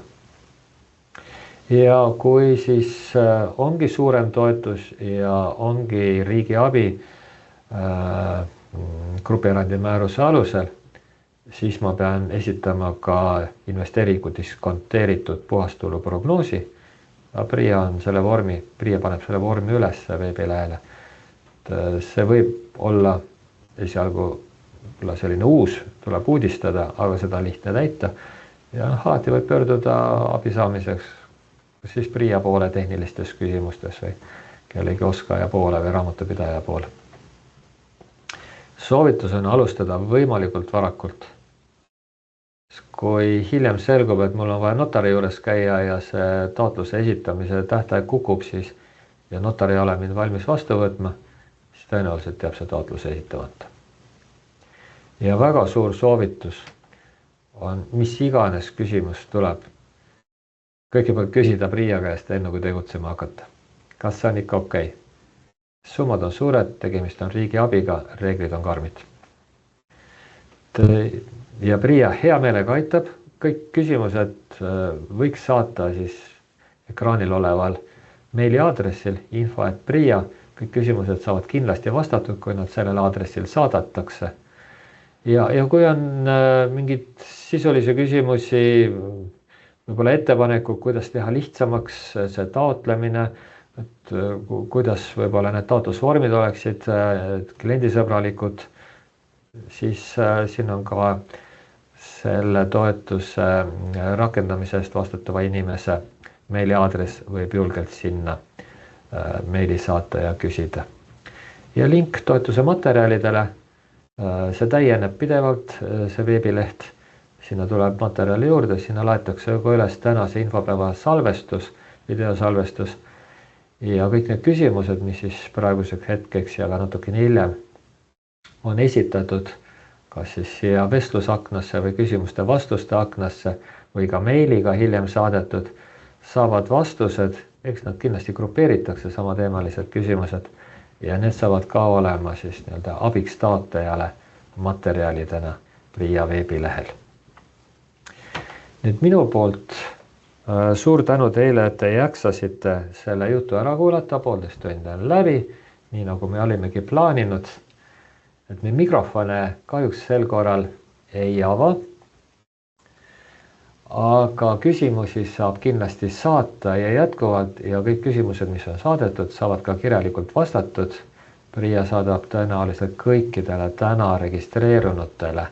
Ja kui siis ongi suurem toetus ja ongi riigi abi grupierandi määruse alusel, siis ma pean esitama ka investeeringu diskonteeritud puhastulu prognoosi. PRIA on selle vormi, PRIA paneb selle vormi üles veebilehele. See võib olla esialgu selline uus, tuleb uudistada, aga seda lihtne täita. Ja alati võib pöörduda abi saamiseks siis PRIA poole tehnilistes küsimustes või kellegi oskaja poole või raamatupidaja poole. Soovitus on alustada võimalikult varakult. Kui hiljem selgub, et mul on vaja notari juures käia ja see taotluse esitamise tähtaeg kukub siis ja notar ei ole mind valmis vastu võtma, siis tõenäoliselt jääb see taotluse esitamata. Ja väga suur soovitus on, mis iganes küsimus tuleb, kõigepealt küsida PRIA käest enne kui tegutsema hakata. Kas see on ikka okei? Summad on suured, tegemist on riigi abiga, reeglid on karmid. Ja PRIA hea meelega aitab, kõik küsimused võiks saata siis ekraanil oleval meili aadressil info@PRIA, kõik küsimused saavad kindlasti vastatud, kui nad sellel aadressil saadatakse. Ja kui on mingid sisulisi küsimusi, võib-olla ettepanekud, kuidas teha lihtsamaks see taotlemine, et kuidas võib-olla need taotlusvormid oleksid kliendisõbralikud, siis siin on ka selle toetuse rakendamise eest vastutava inimese meili aadress võib julgelt sinna meili saata ja küsida. Ja link toetuse materjalidele, see täieneb pidevalt, see veebileht, sinna tuleb materjali juurde, sinna laetakse üles tänase infopäeva salvestus, videosalvestus ja kõik need küsimused, mis siis praeguseks hetkeks ja ka natukene hiljem on esitatud, kas siis siia vestlusaknasse või küsimuste vastuste aknasse või ka meiliga hiljem saadetud, saavad vastused, eks nad kindlasti grupeeritakse samateemalised küsimused ja need saavad ka olema siis nii-öelda abiks taotlejale materjalidena PRIA veebilehel. Nüüd minu poolt suur tänu teile, et te jaksasite selle jutu ära kuulata, 1,5 tundi on läbi, nii nagu me olimegi plaaninud, et me mikrofone kahjuks sel korral ei ava, aga küsimusi saab kindlasti saata ja jätkuvalt ja kõik küsimused, mis on saadetud, saavad ka kirjalikult vastatud. PRIA saadab tõenäoliselt kõikidele täna registreerunutele,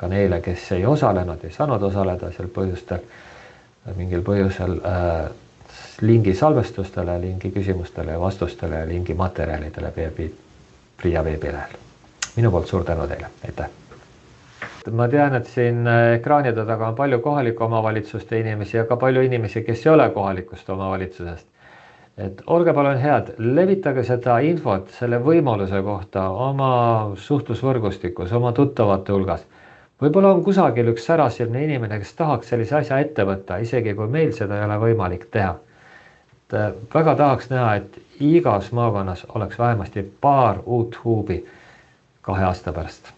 ka neile, kes ei osalenud, ei saanud osaleda seal põhjustel, mingil põhjusel lingi salvestustele, lingi küsimustele ja vastustele ja lingi materjalidele PRIA veebilehel. Minu poolt suur tänu teile, aitäh! Ma tean, et siin ekraanide taga on palju kohaliku omavalitsuste inimesi ja ka palju inimesi, kes ei ole kohalikust omavalitsusest. Et olge palun head, levitage seda infot selle võimaluse kohta oma suhtlusvõrgustikus, oma tuttavate hulgas. Võib-olla on kusagil üks särasilmne inimene, kes tahaks sellise asja ette võtta, isegi kui meil seda ei ole võimalik teha. Väga tahaks näha, et igas maakonnas oleks vähemasti paar uut huubi 2 aasta pärast.